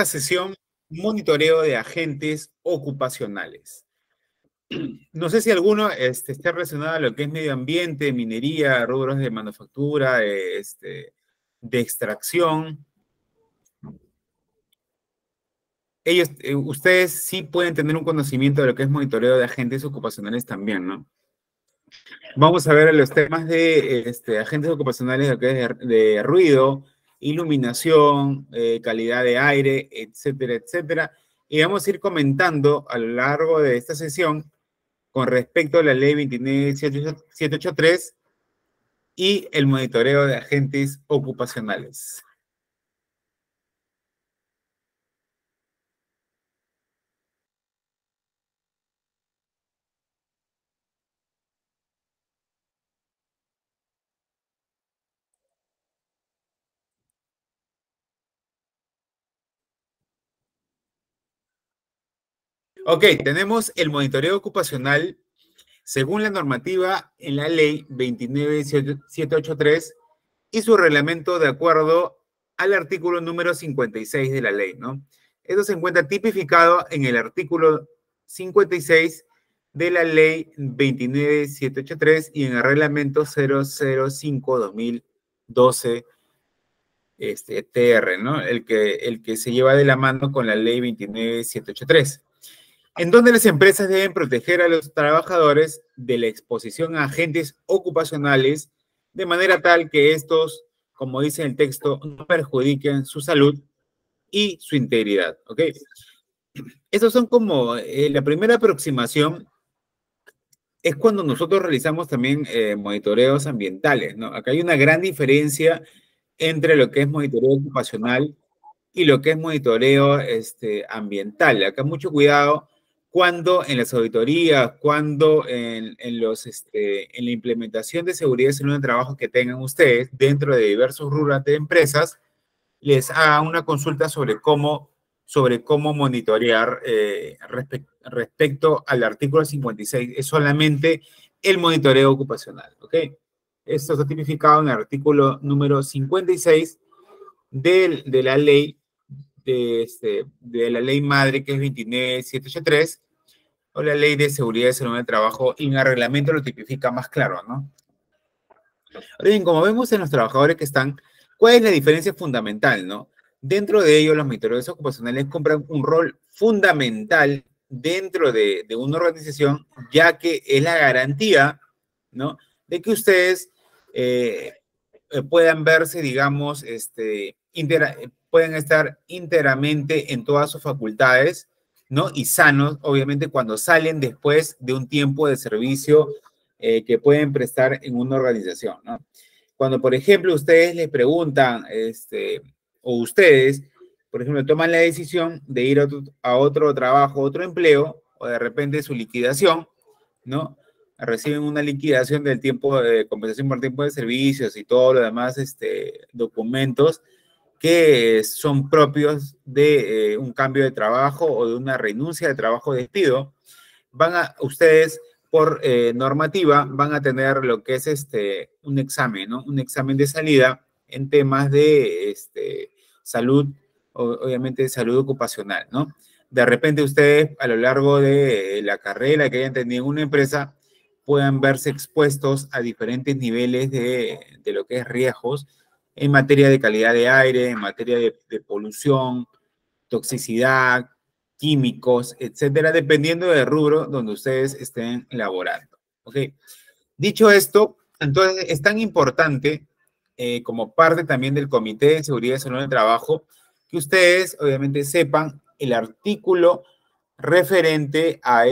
sesión, monitoreo de agentes ocupacionales. No sé si alguno esté relacionado a lo que es medio ambiente, minería, rubros de manufactura, de extracción. Ustedes sí pueden tener un conocimiento de lo que es monitoreo de agentes ocupacionales también, ¿no? Vamos a ver los temas de agentes ocupacionales, lo que es de ruido, iluminación, calidad de aire, etcétera, etcétera. Y vamos a ir comentando a lo largo de esta sesión con respecto a la ley 29783 y el monitoreo de agentes ocupacionales. Ok, tenemos el monitoreo ocupacional según la normativa en la ley 29783 y su reglamento de acuerdo al artículo número 56 de la ley, ¿no? Esto se encuentra tipificado en el artículo 56 de la ley 29783 y en el reglamento 005-2012 TR, ¿no? El que se lleva de la mano con la ley 29783, en donde las empresas deben proteger a los trabajadores de la exposición a agentes ocupacionales de manera tal que estos, como dice el texto, no perjudiquen su salud y su integridad, ¿ok? Estos son como la primera aproximación es cuando nosotros realizamos también monitoreos ambientales, ¿no? Acá hay una gran diferencia entre lo que es monitoreo ocupacional y lo que es monitoreo ambiental. Acá mucho cuidado cuando en las auditorías, cuando en la implementación de seguridad y salud en el trabajo que tengan ustedes dentro de diversos rubros de empresas, les haga una consulta sobre cómo monitorear respecto al artículo 56. Es solamente el monitoreo ocupacional, ¿ok? Esto está tipificado en el artículo número 56 de la ley de la ley madre, que es 29783, o la ley de seguridad y salud en el trabajo, y en el reglamento lo tipifica más claro, ¿no? Ahora bien, como vemos en los trabajadores que están, ¿cuál es la diferencia fundamental, no? Dentro de ellos, los monitores ocupacionales cumplen un rol fundamental dentro de una organización, ya que es la garantía, ¿no? De que ustedes puedan verse, digamos, pueden estar íntegramente en todas sus facultades, ¿no? Y sanos, obviamente, cuando salen después de un tiempo de servicio que pueden prestar en una organización, ¿no? Cuando, por ejemplo, ustedes les preguntan, o ustedes, por ejemplo, toman la decisión de ir a otro trabajo, otro empleo, o de repente su liquidación, ¿no? Reciben una liquidación del tiempo de compensación por tiempo de servicios y todo lo demás, documentos que son propios de un cambio de trabajo o de una renuncia de trabajo o despido. Ustedes por normativa van a tener lo que es un examen, ¿no? Un examen de salida en temas de salud, obviamente de salud ocupacional, ¿no? De repente ustedes a lo largo de la carrera que hayan tenido en una empresa puedan verse expuestos a diferentes niveles de lo que es riesgos en materia de calidad de aire, en materia de polución, toxicidad, químicos, etcétera, dependiendo del rubro donde ustedes estén laborando. ¿Ok? Dicho esto, entonces es tan importante, como parte también del Comité de Seguridad y Salud en el Trabajo, que ustedes obviamente sepan el artículo referente a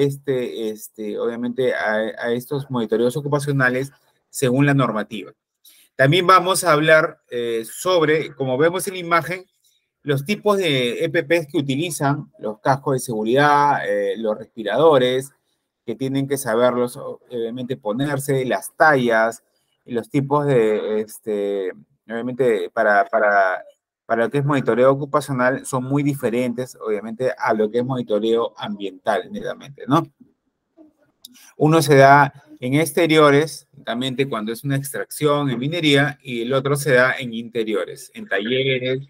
obviamente a estos monitoreos ocupacionales según la normativa. También vamos a hablar sobre, como vemos en la imagen, los tipos de EPPs que utilizan, los cascos de seguridad, los respiradores, que tienen que saberlos, obviamente, ponerse, las tallas, los tipos obviamente, para lo que es monitoreo ocupacional, son muy diferentes, obviamente, a lo que es monitoreo ambiental, netamente, ¿no? Uno se da en exteriores, también cuando es una extracción en minería, y el otro se da en interiores, en talleres,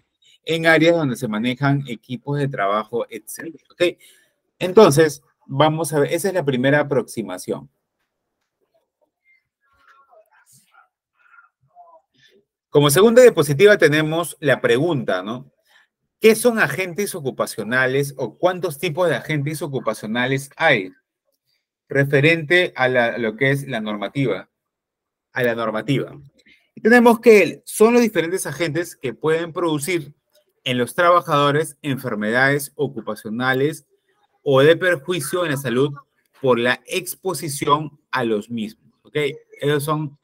en áreas donde se manejan equipos de trabajo, etc. ¿Ok? Entonces, vamos a ver, esa es la primera aproximación. Como segunda diapositiva tenemos la pregunta, ¿no? ¿Qué son agentes ocupacionales o cuántos tipos de agentes ocupacionales hay? Referente a lo que es la normativa, a la normativa. Y tenemos que son los diferentes agentes que pueden producir en los trabajadores enfermedades ocupacionales o de perjuicio en la salud por la exposición a los mismos. ¿Ok? Ellos son,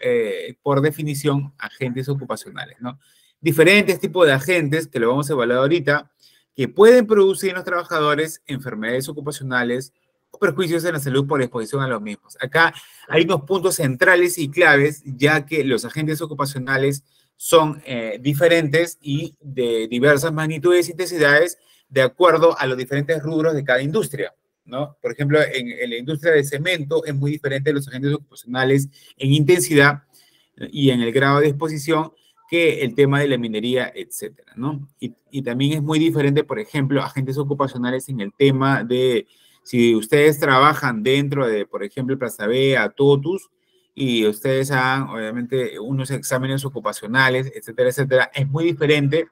por definición, agentes ocupacionales, ¿no? Diferentes tipos de agentes, que lo vamos a evaluar ahorita, que pueden producir en los trabajadores enfermedades ocupacionales o perjuicios en la salud por exposición a los mismos. Acá hay unos puntos centrales y claves, ya que los agentes ocupacionales son diferentes y de diversas magnitudes y intensidades de acuerdo a los diferentes rubros de cada industria, ¿no? Por ejemplo, en la industria de cemento es muy diferente de los agentes ocupacionales en intensidad y en el grado de exposición que el tema de la minería, etcétera, ¿no? Y también es muy diferente, por ejemplo, agentes ocupacionales en el tema de si ustedes trabajan dentro de, por ejemplo, Plaza Vea, Totus, y ustedes hagan, obviamente, unos exámenes ocupacionales, etcétera, etcétera, es muy diferente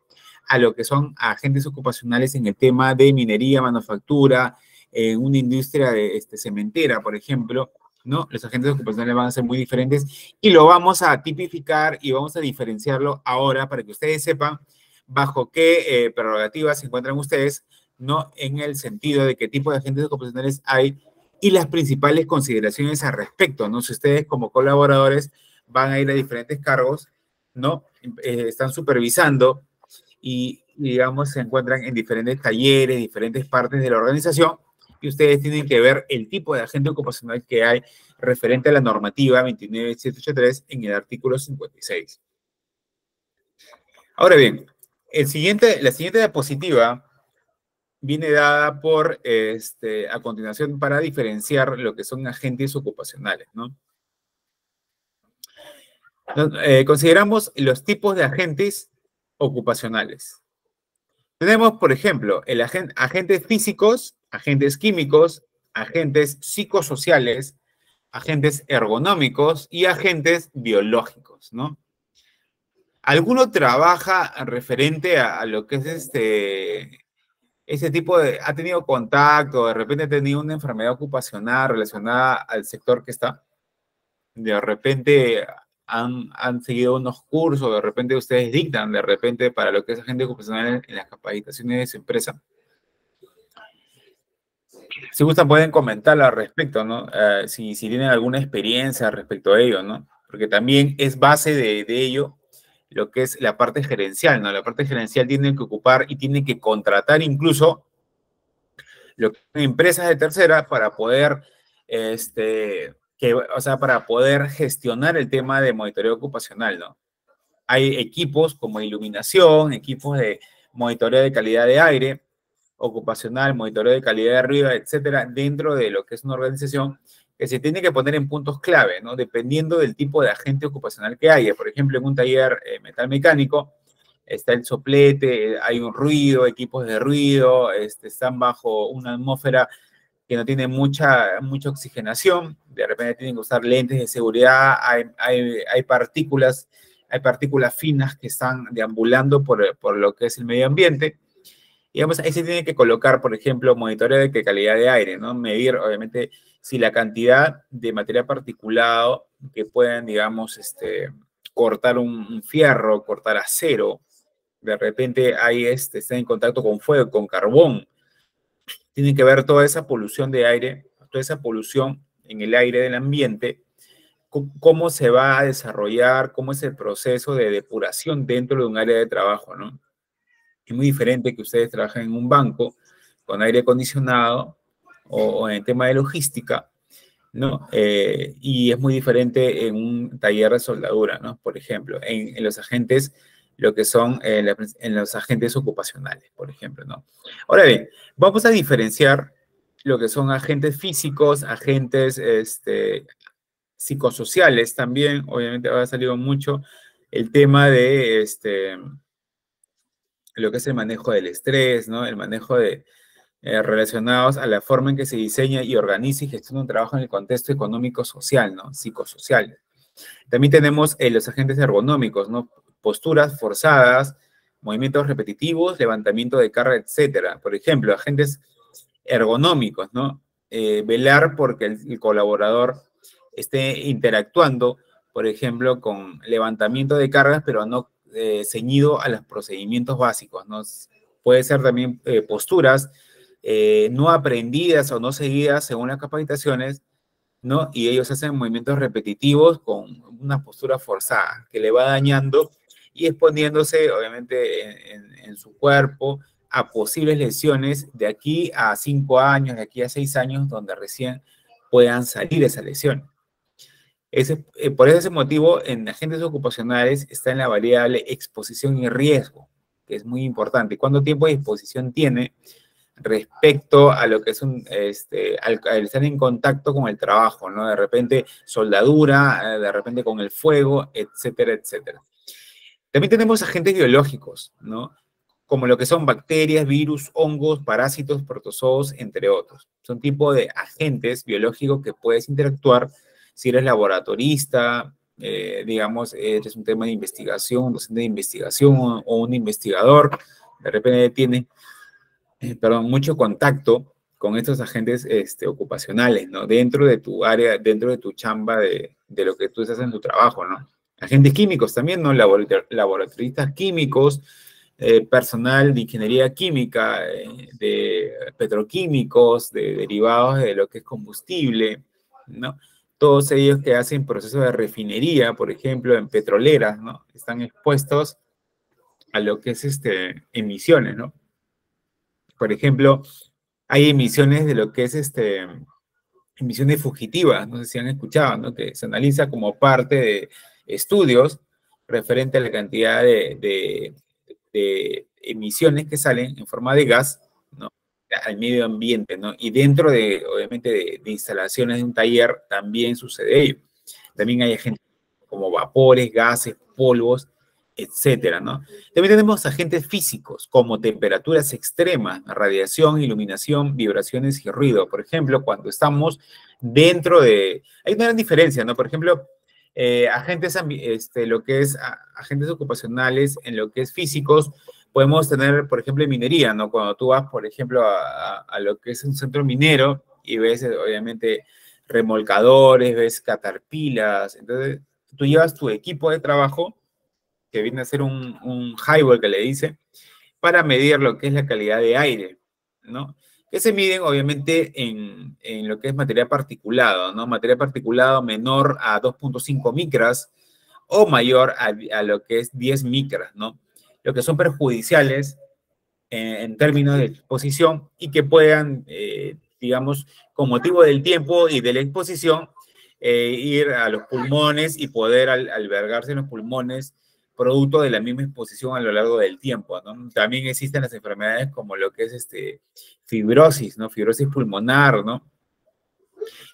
a lo que son agentes ocupacionales en el tema de minería, manufactura, en una industria de, cementera, por ejemplo, ¿no? Los agentes ocupacionales van a ser muy diferentes y lo vamos a tipificar y vamos a diferenciarlo ahora para que ustedes sepan bajo qué prerrogativas se encuentran ustedes, ¿no? En el sentido de qué tipo de agentes ocupacionales hay y las principales consideraciones al respecto, ¿no? Si ustedes como colaboradores van a ir a diferentes cargos, ¿no? Están supervisando y, digamos, se encuentran en diferentes talleres, diferentes partes de la organización, y ustedes tienen que ver el tipo de agente ocupacional que hay referente a la normativa 29783 en el artículo 56. Ahora bien, la siguiente diapositiva viene dada por, a continuación, para diferenciar lo que son agentes ocupacionales, ¿no? Consideramos los tipos de agentes ocupacionales. Tenemos, por ejemplo, agentes físicos, agentes químicos, agentes psicosociales, agentes ergonómicos y agentes biológicos, ¿no? ¿Alguno trabaja referente a lo que es ese tipo de, ha tenido contacto, de repente ha tenido una enfermedad ocupacional relacionada al sector que está? De repente han seguido unos cursos, de repente ustedes dictan, de repente para lo que es agente ocupacional en las capacitaciones de su empresa. Si gustan pueden comentar al respecto, ¿no? Si tienen alguna experiencia respecto a ello, ¿no? Porque también es base de ello lo que es la parte gerencial, ¿no? La parte gerencial tiene que ocupar y tiene que contratar incluso lo que son empresas de tercera para poder, o sea, para poder gestionar el tema de monitoreo ocupacional, ¿no? Hay equipos como iluminación, equipos de monitoreo de calidad de aire ocupacional, monitoreo de calidad de ruido, etcétera, dentro de lo que es una organización que se tiene que poner en puntos clave, ¿no? Dependiendo del tipo de agente ocupacional que haya. Por ejemplo, en un taller metal mecánico está el soplete, hay un ruido, equipos de ruido, están bajo una atmósfera que no tiene mucha oxigenación, de repente tienen que usar lentes de seguridad, hay partículas finas que están deambulando por lo que es el medio ambiente. Digamos, ahí se tiene que colocar, por ejemplo, monitoreo de calidad de aire, ¿no? Medir, obviamente, si la cantidad de material particulado que pueden, digamos, cortar un fierro, cortar acero, de repente ahí está en contacto con fuego, con carbón. Tienen que ver toda esa polución de aire, toda esa polución en el aire del ambiente, cómo se va a desarrollar, cómo es el proceso de depuración dentro de un área de trabajo, ¿no? Es muy diferente que ustedes trabajen en un banco con aire acondicionado o en el tema de logística, ¿no? Y es muy diferente en un taller de soldadura, ¿no? Por ejemplo, en los agentes, lo que son en los agentes ocupacionales, por ejemplo, ¿no? Ahora bien, vamos a diferenciar lo que son agentes físicos, agentes psicosociales también, obviamente ha salido mucho el tema de lo que es el manejo del estrés, ¿no? El manejo de relacionados a la forma en que se diseña y organiza y gestiona un trabajo en el contexto económico-social, ¿no? Psicosocial. También tenemos los agentes ergonómicos, ¿no? Posturas forzadas, movimientos repetitivos, levantamiento de carga, etcétera. Por ejemplo, agentes ergonómicos, ¿no? Velar porque el colaborador esté interactuando, por ejemplo, con levantamiento de cargas, pero no ceñido a los procedimientos básicos, ¿no? Puede ser también posturas no aprendidas o no seguidas según las capacitaciones, ¿no? Y ellos hacen movimientos repetitivos con una postura forzada que le va dañando y exponiéndose, obviamente, en su cuerpo a posibles lesiones de aquí a 5 años, de aquí a 6 años, donde recién puedan salir esas lesiones. Por ese motivo, en agentes ocupacionales está en la variable exposición y riesgo, que es muy importante. ¿Cuánto tiempo de exposición tiene respecto a lo que es al estar en contacto con el trabajo, ¿no? De repente soldadura, de repente con el fuego, etcétera, etcétera. También tenemos agentes biológicos, ¿no? Como lo que son bacterias, virus, hongos, parásitos, protozoos, entre otros. Son tipo de agentes biológicos que puedes interactuar si eres laboratorista, digamos, eres un tema de investigación, un docente de investigación o un investigador, de repente tiene mucho contacto con estos agentes ocupacionales, ¿no? Dentro de tu área, dentro de tu chamba de lo que tú estás en tu trabajo, ¿no? Agentes químicos también, ¿no? Laboratoristas químicos, personal de ingeniería química, de petroquímicos, de derivados de lo que es combustible, ¿no? Todos ellos que hacen procesos de refinería, por ejemplo, en petroleras, ¿no? Están expuestos a lo que es emisiones, ¿no? Por ejemplo, hay emisiones de lo que es emisiones fugitivas, no sé si han escuchado, ¿no? Que se analiza como parte de estudios referente a la cantidad de emisiones que salen en forma de gas, ¿no? Al medio ambiente, ¿no? Y dentro de, obviamente, de instalaciones de un taller también sucede ello. También hay agentes como vapores, gases, polvos, etcétera, ¿no? También tenemos agentes físicos como temperaturas extremas, radiación, iluminación, vibraciones y ruido. Por ejemplo, cuando estamos dentro de... Hay una gran diferencia, ¿no? Por ejemplo, lo que es agentes ocupacionales en lo que es físicos, podemos tener, por ejemplo, en minería, ¿no? Cuando tú vas, por ejemplo, a lo que es un centro minero y ves, obviamente, remolcadores, ves caterpillars, entonces tú llevas tu equipo de trabajo, que viene a ser un highball que le dice, para medir lo que es la calidad de aire, ¿no? Que se miden, obviamente, en lo que es material particulado, ¿no? Material particulado menor a 2.5 micras o mayor a lo que es 10 micras, ¿no? Lo que son perjudiciales en términos de exposición y que puedan, digamos, con motivo del tiempo y de la exposición, ir a los pulmones y poder albergarse en los pulmones producto de la misma exposición a lo largo del tiempo, ¿no? También existen las enfermedades como lo que es fibrosis, ¿no? Fibrosis pulmonar, ¿no?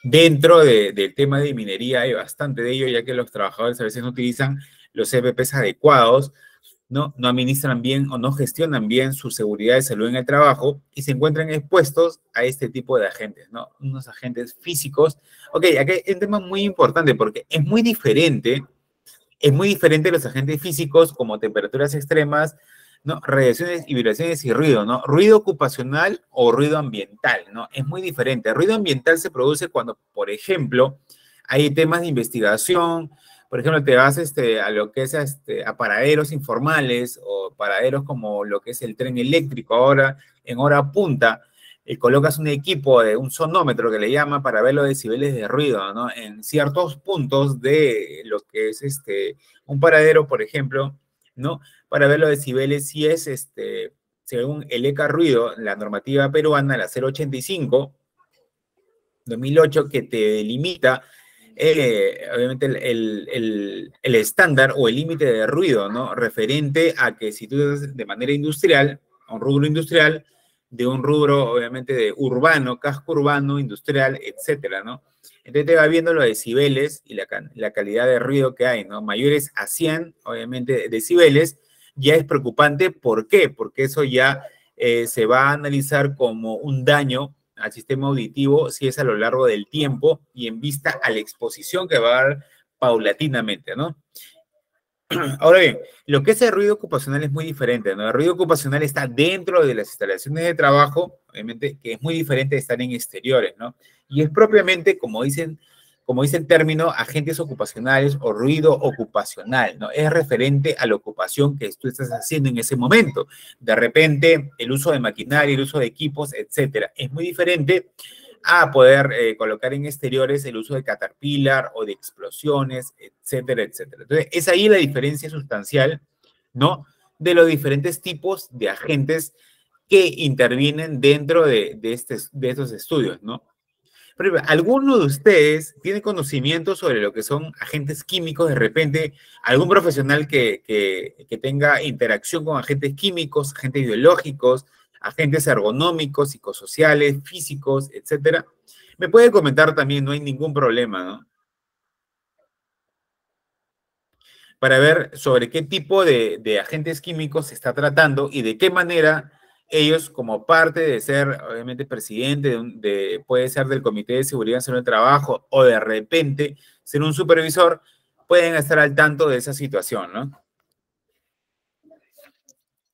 Dentro del tema de minería hay bastante de ello, ya que los trabajadores a veces no utilizan los EPPs adecuados, ¿no? No administran bien o no gestionan bien su seguridad de salud en el trabajo y se encuentran expuestos a este tipo de agentes, ¿no? Unos agentes físicos. Ok, aquí hay un tema muy importante porque es muy diferente los agentes físicos como temperaturas extremas, ¿no? Radiaciones y vibraciones y ruido, ¿no? Ruido ocupacional o ruido ambiental, ¿no? Es muy diferente. El ruido ambiental se produce cuando, por ejemplo, hay temas de investigación, por ejemplo, te vas a lo que es a paraderos informales o paraderos como lo que es el tren eléctrico ahora en hora punta, colocas un equipo de un sonómetro que le llama para ver los decibeles de ruido, ¿no? En ciertos puntos de lo que es un paradero, por ejemplo, ¿no? Para ver los decibeles si es según el ECA Ruido, la normativa peruana, la 085, 2008, que te delimita obviamente el estándar o el límite de ruido, ¿no? Referente a que si tú de manera industrial, un rubro industrial, de un rubro obviamente de urbano, casco urbano, industrial, etcétera, ¿no? Entonces te va viendo los decibeles y la calidad de ruido que hay, ¿no? Mayores a 100, obviamente, decibeles, ya es preocupante. ¿Por qué? Porque eso ya se va a analizar como un daño al sistema auditivo si es a lo largo del tiempo y en vista a la exposición que va a dar paulatinamente, ¿no? Ahora bien, lo que es el ruido ocupacional es muy diferente, ¿no? El ruido ocupacional está dentro de las instalaciones de trabajo, obviamente, que es muy diferente de estar en exteriores, ¿no? Y es propiamente, como dice el término, agentes ocupacionales o ruido ocupacional, ¿no? Es referente a la ocupación que tú estás haciendo en ese momento. De repente, el uso de maquinaria, el uso de equipos, etcétera. Es muy diferente a poder colocar en exteriores el uso de caterpillar o de explosiones, etcétera, etcétera. Entonces, es ahí la diferencia sustancial, ¿no? De los diferentes tipos de agentes que intervienen dentro de estos estudios, ¿no? Pero, ¿alguno de ustedes tiene conocimiento sobre lo que son agentes químicos? De repente, algún profesional que tenga interacción con agentes químicos, agentes biológicos, agentes ergonómicos, psicosociales, físicos, etcétera. Me puede comentar también, no hay ningún problema, ¿no? Para ver sobre qué tipo de agentes químicos se está tratando y de qué manera ellos, como parte de ser, obviamente, presidente puede ser del Comité de Seguridad y Salud del Trabajo o de repente ser un supervisor, pueden estar al tanto de esa situación, ¿no?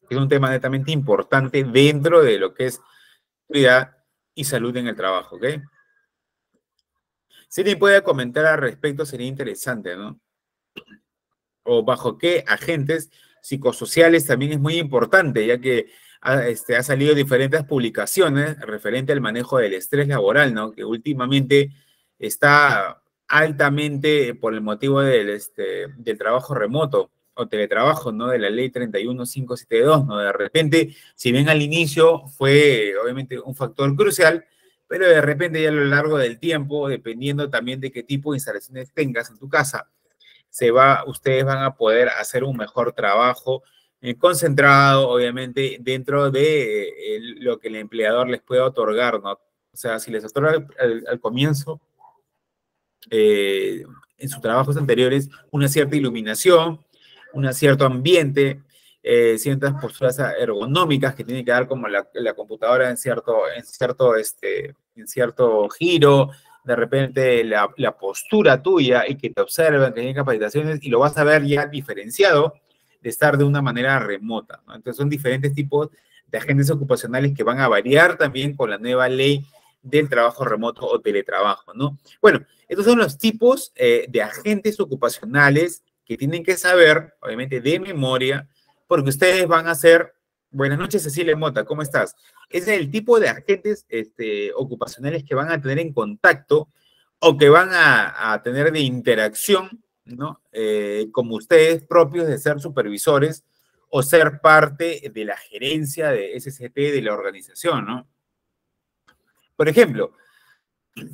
Es un tema netamente importante dentro de lo que es seguridad y salud en el trabajo, ¿ok? Si alguien puede comentar al respecto, sería interesante, ¿no? O bajo qué agentes psicosociales también es muy importante, ya que ha salido diferentes publicaciones referente al manejo del estrés laboral, ¿no? Que últimamente está altamente por el motivo del trabajo remoto o teletrabajo, ¿no? De la ley 31572, ¿no? De repente, si bien al inicio fue obviamente un factor crucial, pero de repente ya a lo largo del tiempo, dependiendo también de qué tipo de instalaciones tengas en tu casa, ustedes van a poder hacer un mejor trabajo concentrado, obviamente, dentro de lo que el empleador les pueda otorgar, ¿no? O sea, si les otorga al comienzo, en sus trabajos anteriores, una cierta iluminación, un cierto ambiente, ciertas posturas ergonómicas que tiene que dar como la computadora en cierto giro, de repente la postura tuya y que te observan, que tienen capacitaciones y lo vas a ver ya diferenciado de estar de una manera remota, ¿no? Entonces son diferentes tipos de agentes ocupacionales que van a variar también con la nueva ley del trabajo remoto o teletrabajo, ¿no? Bueno, estos son los tipos de agentes ocupacionales que tienen que saber, obviamente, de memoria, porque ustedes van a hacer. Buenas noches, Cecilia Mota, ¿cómo estás? Ese es el tipo de agentes ocupacionales que van a tener en contacto o que van a tener de interacción, ¿no? Como ustedes propios de ser supervisores o ser parte de la gerencia de SCP de la organización, ¿no? Por ejemplo,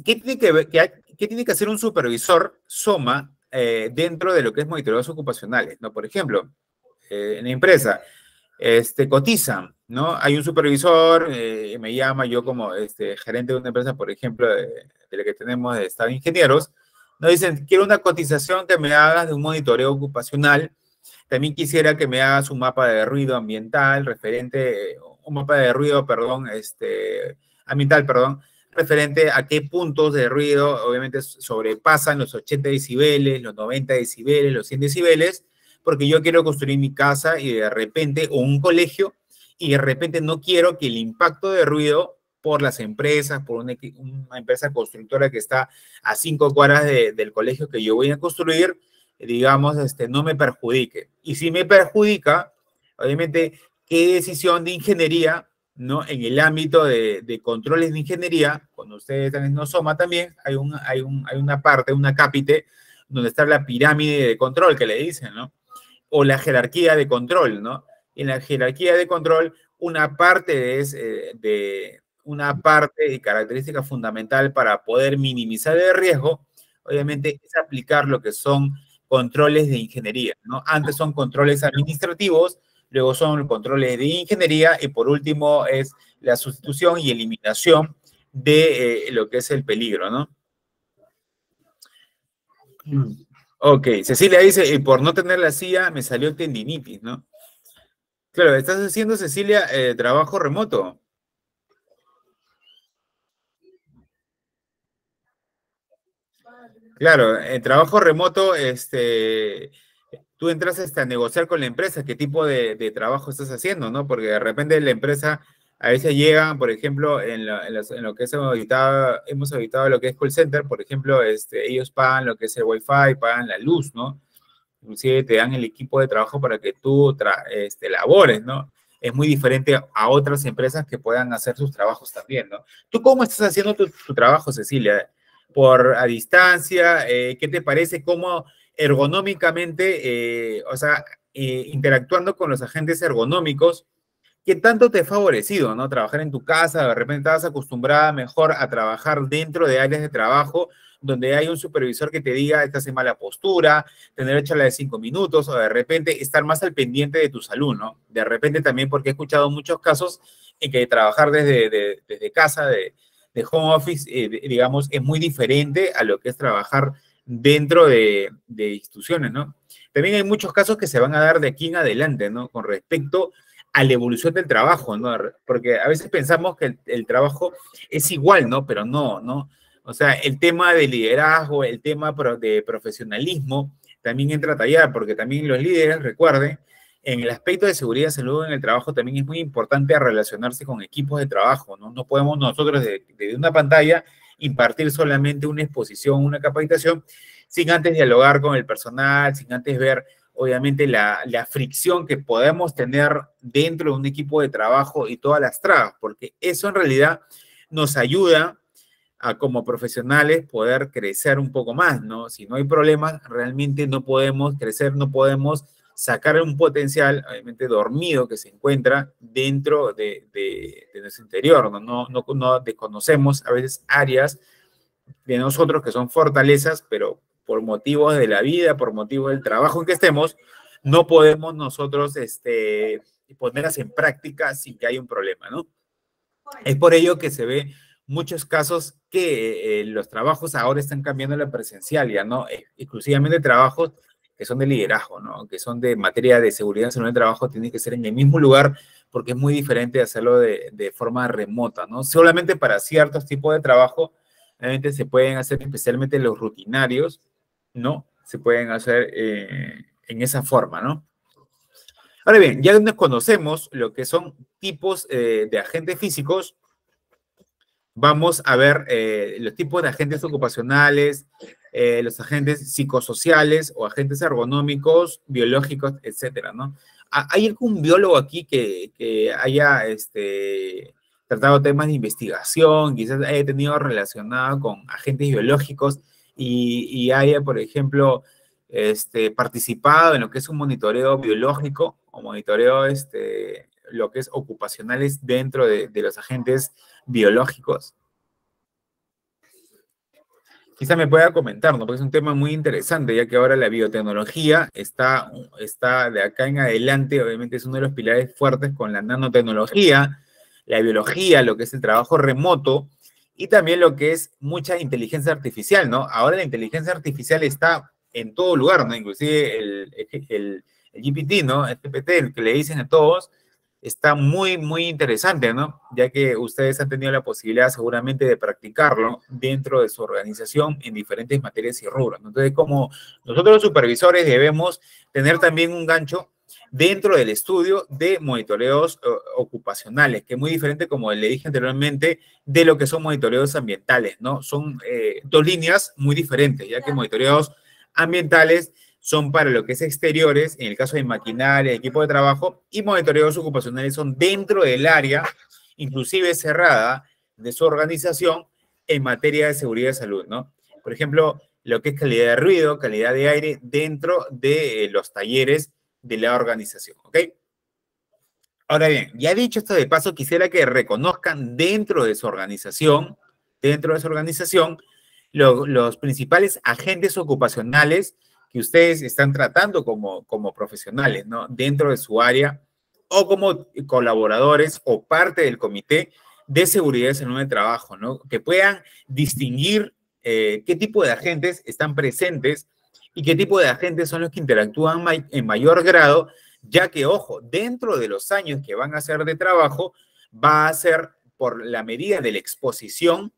¿qué tiene que hacer un supervisor SOMA dentro de lo que es monitoreos ocupacionales? ¿No? Por ejemplo, en la empresa, cotizan, ¿no? Hay un supervisor, me llama yo como gerente de una empresa, por ejemplo, de la que tenemos de Estado de Ingenieros, nos dicen, quiero una cotización que me hagas de un monitoreo ocupacional, también quisiera que me hagas un mapa de ruido ambiental, un mapa de ruido, perdón, ambiental, perdón, referente a qué puntos de ruido obviamente sobrepasan los 80 decibeles, los 90 decibeles, los 100 decibeles, porque yo quiero construir mi casa y de repente, o un colegio, y de repente no quiero que el impacto de ruido por las empresas, por una empresa constructora que está a 5 cuadras del colegio que yo voy a construir, digamos, no me perjudique. Y si me perjudica, obviamente, ¿qué decisión de ingeniería, ¿no? En el ámbito de controles de ingeniería, cuando ustedes están en Nosoma también, hay una parte, una cápite, donde está la pirámide de control que le dicen, ¿no? O la jerarquía de control, ¿no? En la jerarquía de control, una parte y característica fundamental para poder minimizar el riesgo, obviamente, es aplicar lo que son controles de ingeniería, ¿no? Antes son controles administrativos, luego son controles de ingeniería y por último es la sustitución y eliminación de lo que es el peligro, ¿no? Ok, Cecilia dice, y por no tener la silla me salió tendinitis, ¿no? Claro, estás haciendo, Cecilia, trabajo remoto. Claro, en trabajo remoto, tú entras a negociar con la empresa qué tipo de trabajo estás haciendo, ¿no? Porque de repente la empresa a veces llega, por ejemplo, en lo que hemos auditado lo que es call center, por ejemplo, ellos pagan lo que es el wifi, pagan la luz, ¿no? Inclusive te dan el equipo de trabajo para que tú labores, ¿no? Es muy diferente a otras empresas que puedan hacer sus trabajos también, ¿no? ¿Tú cómo estás haciendo tu trabajo, Cecilia? ¿Por a distancia? ¿Qué te parece? ¿Cómo ergonómicamente, o sea, interactuando con los agentes ergonómicos, qué tanto te ha favorecido, ¿no? Trabajar en tu casa, de repente estabas acostumbrada mejor a trabajar dentro de áreas de trabajo donde hay un supervisor que te diga, estás en mala postura, tener charla de 5 minutos, o de repente estar más al pendiente de tu salud, ¿no? De repente también, porque he escuchado muchos casos en que trabajar desde casa, de home office, digamos, es muy diferente a lo que es trabajar dentro de instituciones, ¿no? También hay muchos casos que se van a dar de aquí en adelante, ¿no? Con respecto a la evolución del trabajo, ¿no? Porque a veces pensamos que el trabajo es igual, ¿no? Pero no, ¿no? O sea, el tema de liderazgo, el tema de profesionalismo también entra a tallar, porque también los líderes, recuerden, en el aspecto de seguridad y salud en el trabajo también es muy importante relacionarse con equipos de trabajo, ¿no? No podemos nosotros desde una pantalla impartir solamente una exposición, una capacitación, sin antes dialogar con el personal, sin antes ver obviamente la fricción que podemos tener dentro de un equipo de trabajo y todas las trabas, porque eso en realidad nos ayuda a como profesionales poder crecer un poco más, ¿no? Si no hay problemas, realmente no podemos crecer, no podemos sacar un potencial, obviamente dormido, que se encuentra dentro de nuestro interior, ¿no? No desconocemos a veces áreas de nosotros que son fortalezas, pero por motivos de la vida, por motivos del trabajo en que estemos, no podemos nosotros ponerlas en práctica sin que haya un problema, ¿no? Es por ello que se ve muchos casos que los trabajos ahora están cambiando a la presencial, ¿no? Exclusivamente trabajos que son de liderazgo, ¿no? Que son de materia de seguridad en el trabajo, tienen que ser en el mismo lugar porque es muy diferente hacerlo de forma remota, ¿no? Solamente para ciertos tipos de trabajo, realmente se pueden hacer, especialmente los rutinarios, ¿no? Se pueden hacer en esa forma, ¿no? Ahora bien, ya nos conocemos lo que son tipos de agentes físicos. Vamos a ver los tipos de agentes ocupacionales, los agentes psicosociales o agentes ergonómicos, biológicos, etcétera, ¿no? ¿Hay algún biólogo aquí que haya tratado temas de investigación, quizás haya tenido relacionado con agentes biológicos y haya, por ejemplo, participado en lo que es un monitoreo biológico o monitoreo, lo que es ocupacionales dentro de los agentes biológicos? Quizá me pueda comentar, ¿no? Porque es un tema muy interesante, ya que ahora la biotecnología está de acá en adelante, obviamente es uno de los pilares fuertes con la nanotecnología, la biología, lo que es el trabajo remoto y también lo que es mucha inteligencia artificial, ¿no? Ahora la inteligencia artificial está en todo lugar, ¿no? Inclusive el GPT, ¿no? El GPT, el que le dicen a todos, está muy, muy interesante, ¿no? Ya que ustedes han tenido la posibilidad seguramente de practicarlo dentro de su organización en diferentes materias y rubros, ¿no? Entonces, como nosotros los supervisores debemos tener también un gancho dentro del estudio de monitoreos ocupacionales, que es muy diferente, como le dije anteriormente, de lo que son monitoreos ambientales, ¿no? Son dos líneas muy diferentes, ya que monitoreos ambientales son para lo que es exteriores, en el caso de maquinaria, equipo de trabajo, y monitoreos ocupacionales son dentro del área, inclusive cerrada, de su organización en materia de seguridad y salud, ¿no? Por ejemplo, lo que es calidad de ruido, calidad de aire dentro de los talleres de la organización, ¿ok? Ahora bien, ya dicho esto de paso, quisiera que reconozcan dentro de su organización, los principales agentes ocupacionales que ustedes están tratando como profesionales, ¿no? Dentro de su área o como colaboradores o parte del comité de seguridad y salud de trabajo, ¿no? Que puedan distinguir qué tipo de agentes están presentes y qué tipo de agentes son los que interactúan en mayor grado ya que, ojo, dentro de los años que van a hacer de trabajo, va a ser por la medida de la exposición,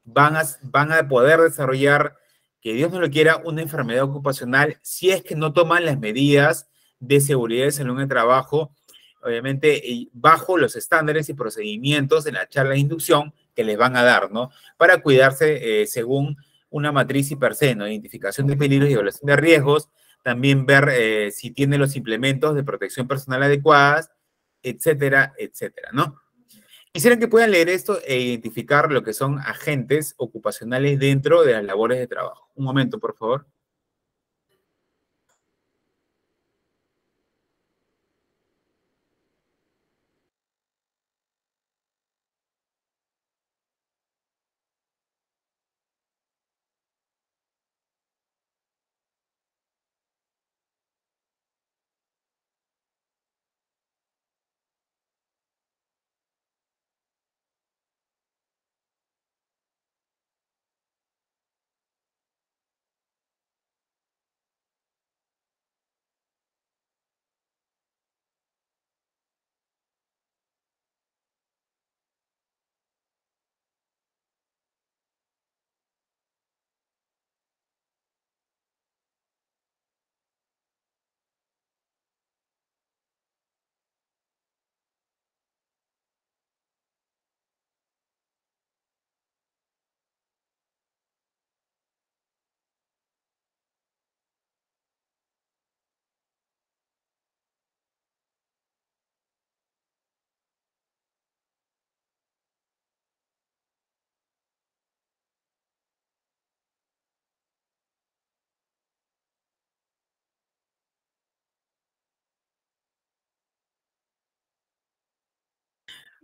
van a poder desarrollar, que Dios no lo quiera, una enfermedad ocupacional si es que no toman las medidas de seguridad y salud en el trabajo, obviamente bajo los estándares y procedimientos de la charla de inducción que les van a dar, ¿no? Para cuidarse según una matriz y per se, ¿no? Identificación de peligros y evaluación de riesgos, también ver si tiene los implementos de protección personal adecuadas, etcétera, etcétera, ¿no? Quisiera que puedan leer esto e identificar lo que son agentes ocupacionales dentro de las labores de trabajo. Un momento, por favor.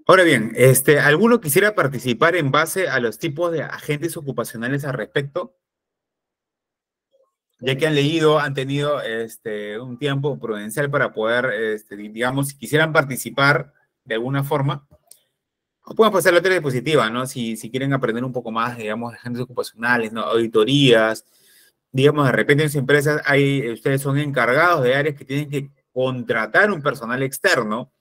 Ahora bien, ¿alguno quisiera participar en base a los tipos de agentes ocupacionales al respecto? Ya que han leído, han tenido un tiempo prudencial para poder, digamos, si quisieran participar de alguna forma, o pueden pasar la otra diapositiva, ¿no? Si quieren aprender un poco más, digamos, de agentes ocupacionales, ¿no? Auditorías, digamos, de repente en sus empresas ustedes son encargados de áreas que tienen que contratar un personal externo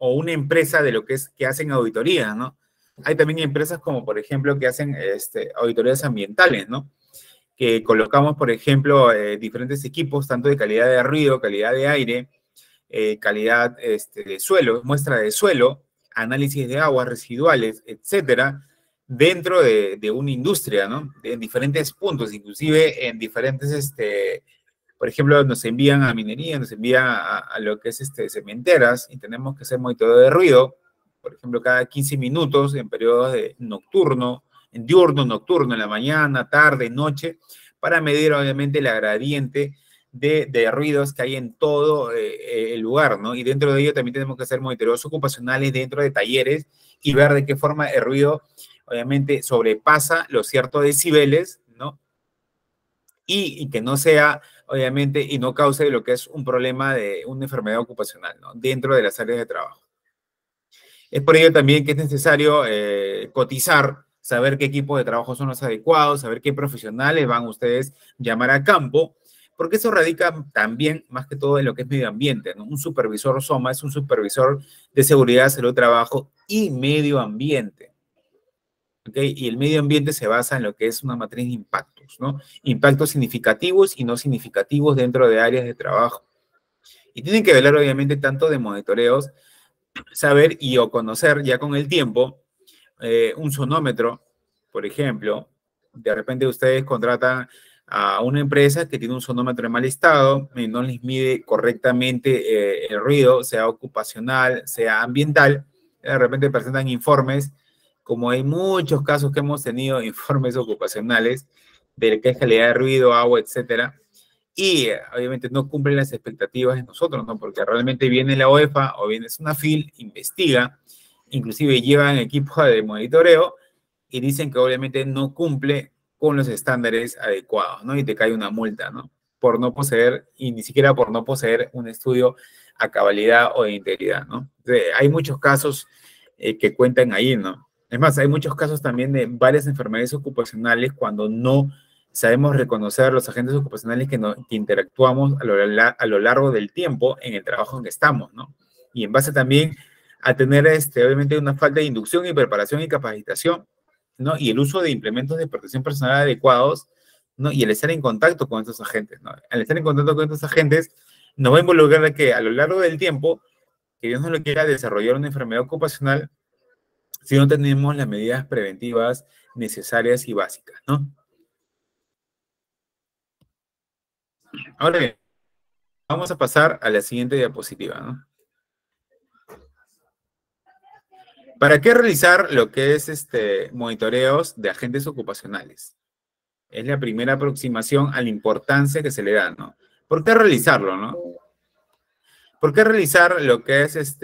o una empresa de lo que hacen auditorías, ¿no? Hay también empresas como, por ejemplo, que hacen auditorías ambientales, ¿no? Que colocamos, por ejemplo, diferentes equipos, tanto de calidad de ruido, calidad de aire, calidad de suelo, muestra de suelo, análisis de aguas residuales, etcétera, dentro de una industria, ¿no? En diferentes puntos, inclusive en diferentes, por ejemplo, nos envían a minería, nos envían a lo que es cementeras y tenemos que hacer monitoreo de ruido, por ejemplo, cada 15 minutos en periodos de nocturno, en diurno, nocturno, en la mañana, tarde, noche, para medir obviamente la gradiente de ruidos que hay en todo el lugar, ¿no? Y dentro de ello también tenemos que hacer monitoreos ocupacionales dentro de talleres y ver de qué forma el ruido obviamente sobrepasa los ciertos decibeles, ¿no? Y que no sea, obviamente, y no cause lo que es un problema de una enfermedad ocupacional, ¿no? Dentro de las áreas de trabajo. Es por ello también que es necesario cotizar, saber qué equipos de trabajo son los adecuados, saber qué profesionales van ustedes llamar a campo, porque eso radica también, más que todo, en lo que es medio ambiente, ¿no? Un supervisor SOMA es un supervisor de seguridad, salud, trabajo y medio ambiente. ¿Okay? Y el medio ambiente se basa en lo que es una matriz de impactos, ¿no? Impactos significativos y no significativos dentro de áreas de trabajo. Y tienen que velar, obviamente, tanto de monitoreos, saber y o conocer ya con el tiempo un sonómetro, por ejemplo. De repente ustedes contratan a una empresa que tiene un sonómetro en mal estado y no les mide correctamente el ruido, sea ocupacional, sea ambiental. De repente presentan informes, como hay muchos casos que hemos tenido, informes ocupacionales de qué es calidad de ruido, agua, etcétera, y obviamente no cumplen las expectativas de nosotros, ¿no? Porque realmente viene la OEFA o viene SUNAFIL, investiga, inclusive llevan equipos de monitoreo y dicen que obviamente no cumple con los estándares adecuados, ¿no? Y te cae una multa, ¿no? Por no poseer, y ni siquiera por no poseer un estudio a cabalidad o de integridad, ¿no? Entonces, hay muchos casos que cuentan ahí, ¿no? Es más, hay muchos casos también de varias enfermedades ocupacionales cuando no sabemos reconocer los agentes ocupacionales que interactuamos a lo largo del tiempo en el trabajo en que estamos, ¿no? Y en base también a tener, obviamente, una falta de inducción y preparación y capacitación, ¿no? Y el uso de implementos de protección personal adecuados, ¿no? Y el estar en contacto con estos agentes, ¿no? Al estar en contacto con estos agentes, nos va a involucrar a que a lo largo del tiempo, que Dios no lo quiera, desarrollar una enfermedad ocupacional si no tenemos las medidas preventivas necesarias y básicas, ¿no? Ahora bien, vamos a pasar a la siguiente diapositiva, ¿no? ¿Para qué realizar lo que es monitoreos de agentes ocupacionales? Es la primera aproximación a la importancia que se le da, ¿no? ¿Por qué realizarlo, no? ¿Por qué realizar lo que es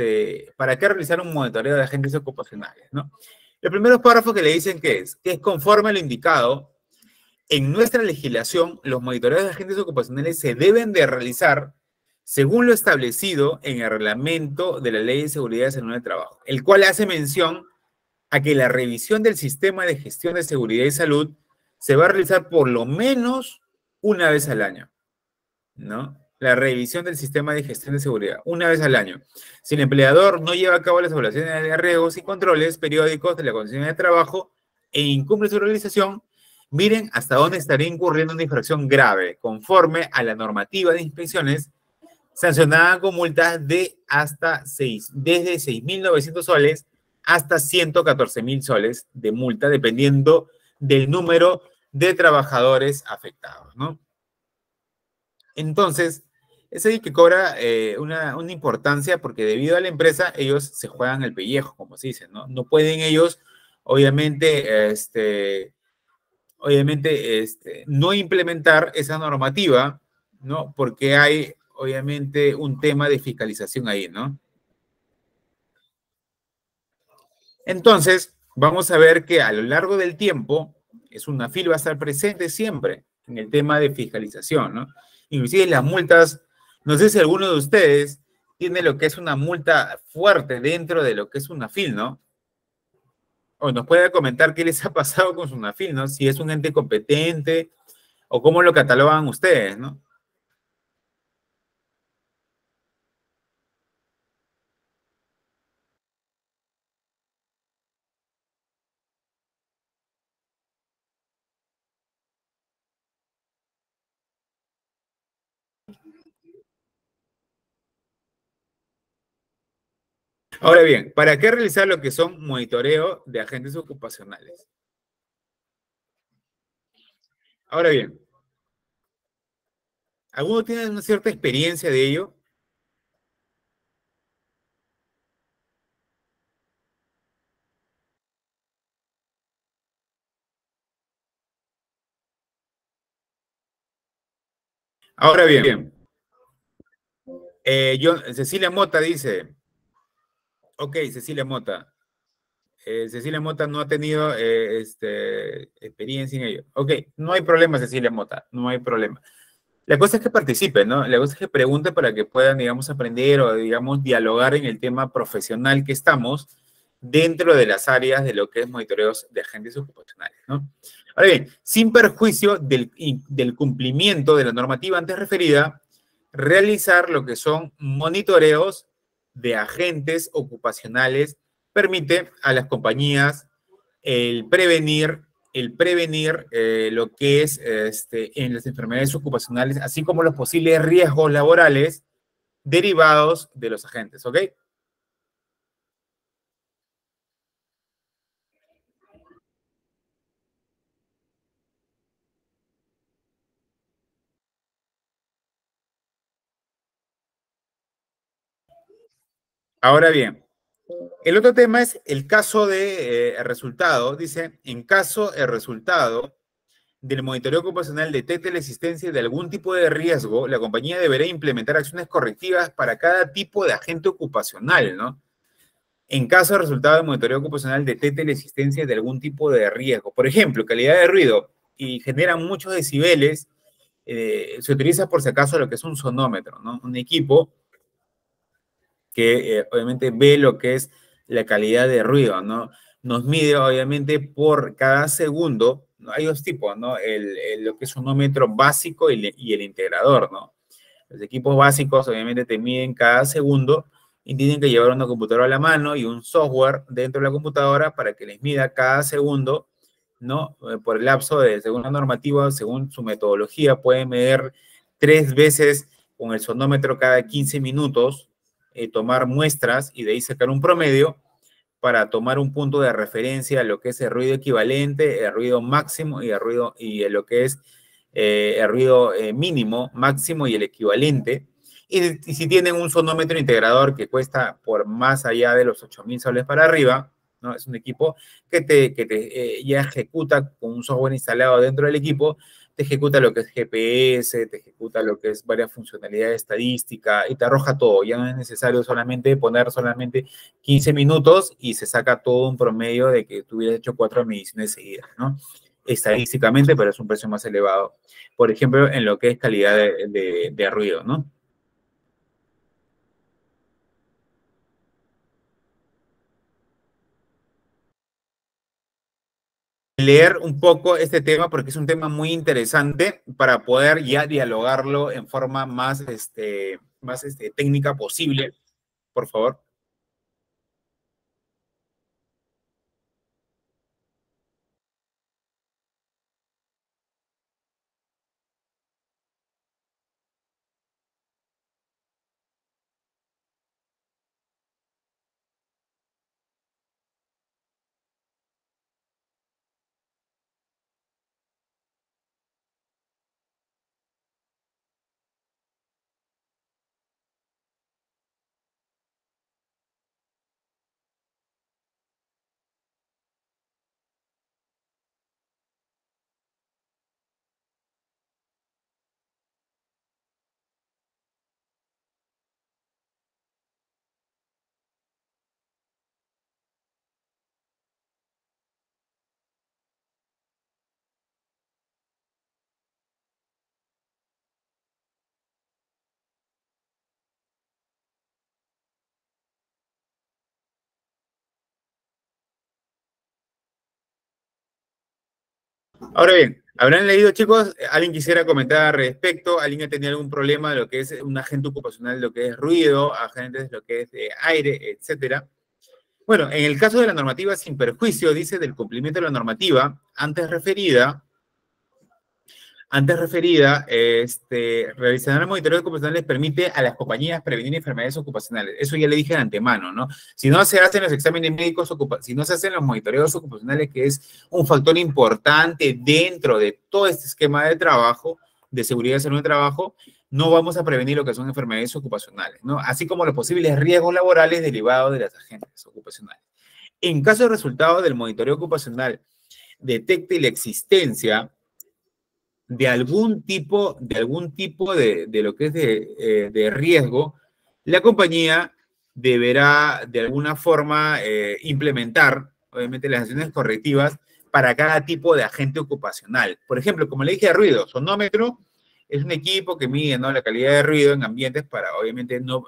para qué realizar un monitoreo de agentes ocupacionales, no? Los primeros párrafos que le dicen que es conforme a lo indicado, en nuestra legislación, los monitoreos de agentes ocupacionales se deben de realizar según lo establecido en el reglamento de la Ley de Seguridad y Salud en el Trabajo, el cual hace mención a que la revisión del sistema de gestión de seguridad y salud se va a realizar por lo menos una vez al año, ¿no? La revisión del sistema de gestión de seguridad, una vez al año. Si el empleador no lleva a cabo las evaluaciones de riesgos y controles periódicos de la condición de trabajo e incumple su realización, miren hasta dónde estaría incurriendo una infracción grave, conforme a la normativa de inspecciones, sancionada con multas de desde 6.900 soles hasta 114.000 soles de multa, dependiendo del número de trabajadores afectados, ¿no? Entonces, es ahí que cobra una importancia porque debido a la empresa, ellos se juegan el pellejo, como se dice, ¿no? No pueden ellos, obviamente, no implementar esa normativa, ¿no? Porque hay, obviamente, un tema de fiscalización ahí, ¿no? Entonces, vamos a ver que a lo largo del tiempo, SUNAFIL va a estar presente siempre en el tema de fiscalización, ¿no? Inclusive las multas, no sé si alguno de ustedes tiene lo que es una multa fuerte dentro de lo que es SUNAFIL, ¿no? O nos puede comentar qué les ha pasado con SUNAFIL, ¿no? Si es un ente competente o cómo lo catalogan ustedes, ¿no? Ahora bien, ¿para qué realizar lo que son monitoreo de agentes ocupacionales? Ahora bien, ¿alguno tiene una cierta experiencia de ello? Ahora bien, Cecilia Mota dice, ok, Cecilia Mota, Cecilia Mota no ha tenido experiencia en ello. Ok, no hay problema, Cecilia Mota, no hay problema. La cosa es que participe, ¿no? La cosa es que pregunte para que puedan, digamos, aprender o, digamos, dialogar en el tema profesional que estamos dentro de las áreas de lo que es monitoreos de agentes ocupacionales, ¿no? Ahora bien, sin perjuicio del cumplimiento de la normativa antes referida, realizar lo que son monitoreos de agentes ocupacionales permite a las compañías el prevenir lo que es en las enfermedades ocupacionales, así como los posibles riesgos laborales derivados de los agentes, ¿ok? Ahora bien, el otro tema es el caso de resultado. Dice, en caso el resultado del monitoreo ocupacional detecte la existencia de algún tipo de riesgo, la compañía deberá implementar acciones correctivas para cada tipo de agente ocupacional, ¿no? En caso de resultado del monitoreo ocupacional detecte la existencia de algún tipo de riesgo. Por ejemplo, calidad de ruido y generan muchos decibeles, se utiliza por si acaso lo que es un sonómetro, ¿no? Un equipo que obviamente ve lo que es la calidad de ruido, ¿no? Nos mide obviamente por cada segundo ¿no? Hay dos tipos, ¿no? Lo que es sonómetro básico y el integrador, ¿no? Los equipos básicos obviamente te miden cada segundo y tienen que llevar una computadora a la mano y un software dentro de la computadora para que les mida cada segundo, ¿no? Por el lapso de, según la normativa, según su metodología, pueden medir 3 veces con el sonómetro cada 15 minutos, tomar muestras y de ahí sacar un promedio para tomar un punto de referencia a lo que es el ruido equivalente, el ruido máximo y el ruido y lo que es el ruido mínimo, máximo y el equivalente. Y si tienen un sonómetro integrador que cuesta por más allá de los 8,000 soles para arriba, ¿no? Es un equipo que ya ejecuta con un software instalado dentro del equipo, te ejecuta lo que es GPS, te ejecuta lo que es varias funcionalidades estadísticas y te arroja todo. Ya no es necesario solamente poner solamente 15 minutos y se saca todo un promedio de que tú hubieras hecho 4 mediciones seguidas, ¿no? Estadísticamente, pero es un precio más elevado. Por ejemplo, en lo que es calidad de ruido, ¿no? Leer un poco este tema porque es un tema muy interesante para poder ya dialogarlo en forma más, más técnica posible, por favor. Ahora bien, ¿habrán leído, chicos? ¿Alguien quisiera comentar al respecto? ¿Alguien ha tenido algún problema de lo que es un agente ocupacional, lo que es ruido, agentes de lo que es aire, etcétera? Bueno, en el caso de la normativa sin perjuicio, dice del cumplimiento de la normativa antes referida, realizar el monitoreo ocupacional les permite a las compañías prevenir enfermedades ocupacionales. Eso ya le dije de antemano, ¿no? Si no se hacen los exámenes médicos, si no se hacen los monitoreos ocupacionales, que es un factor importante dentro de todo este esquema de trabajo, de seguridad y salud de trabajo, no vamos a prevenir lo que son enfermedades ocupacionales, ¿no? Así como los posibles riesgos laborales derivados de las agentes ocupacionales. En caso de resultado del monitoreo ocupacional detecte la existencia de lo que es de riesgo, la compañía deberá de alguna forma implementar, obviamente, las acciones correctivas para cada tipo de agente ocupacional. Por ejemplo, como le dije, de ruido, sonómetro es un equipo que mide, ¿no?, la calidad de ruido en ambientes para, obviamente, no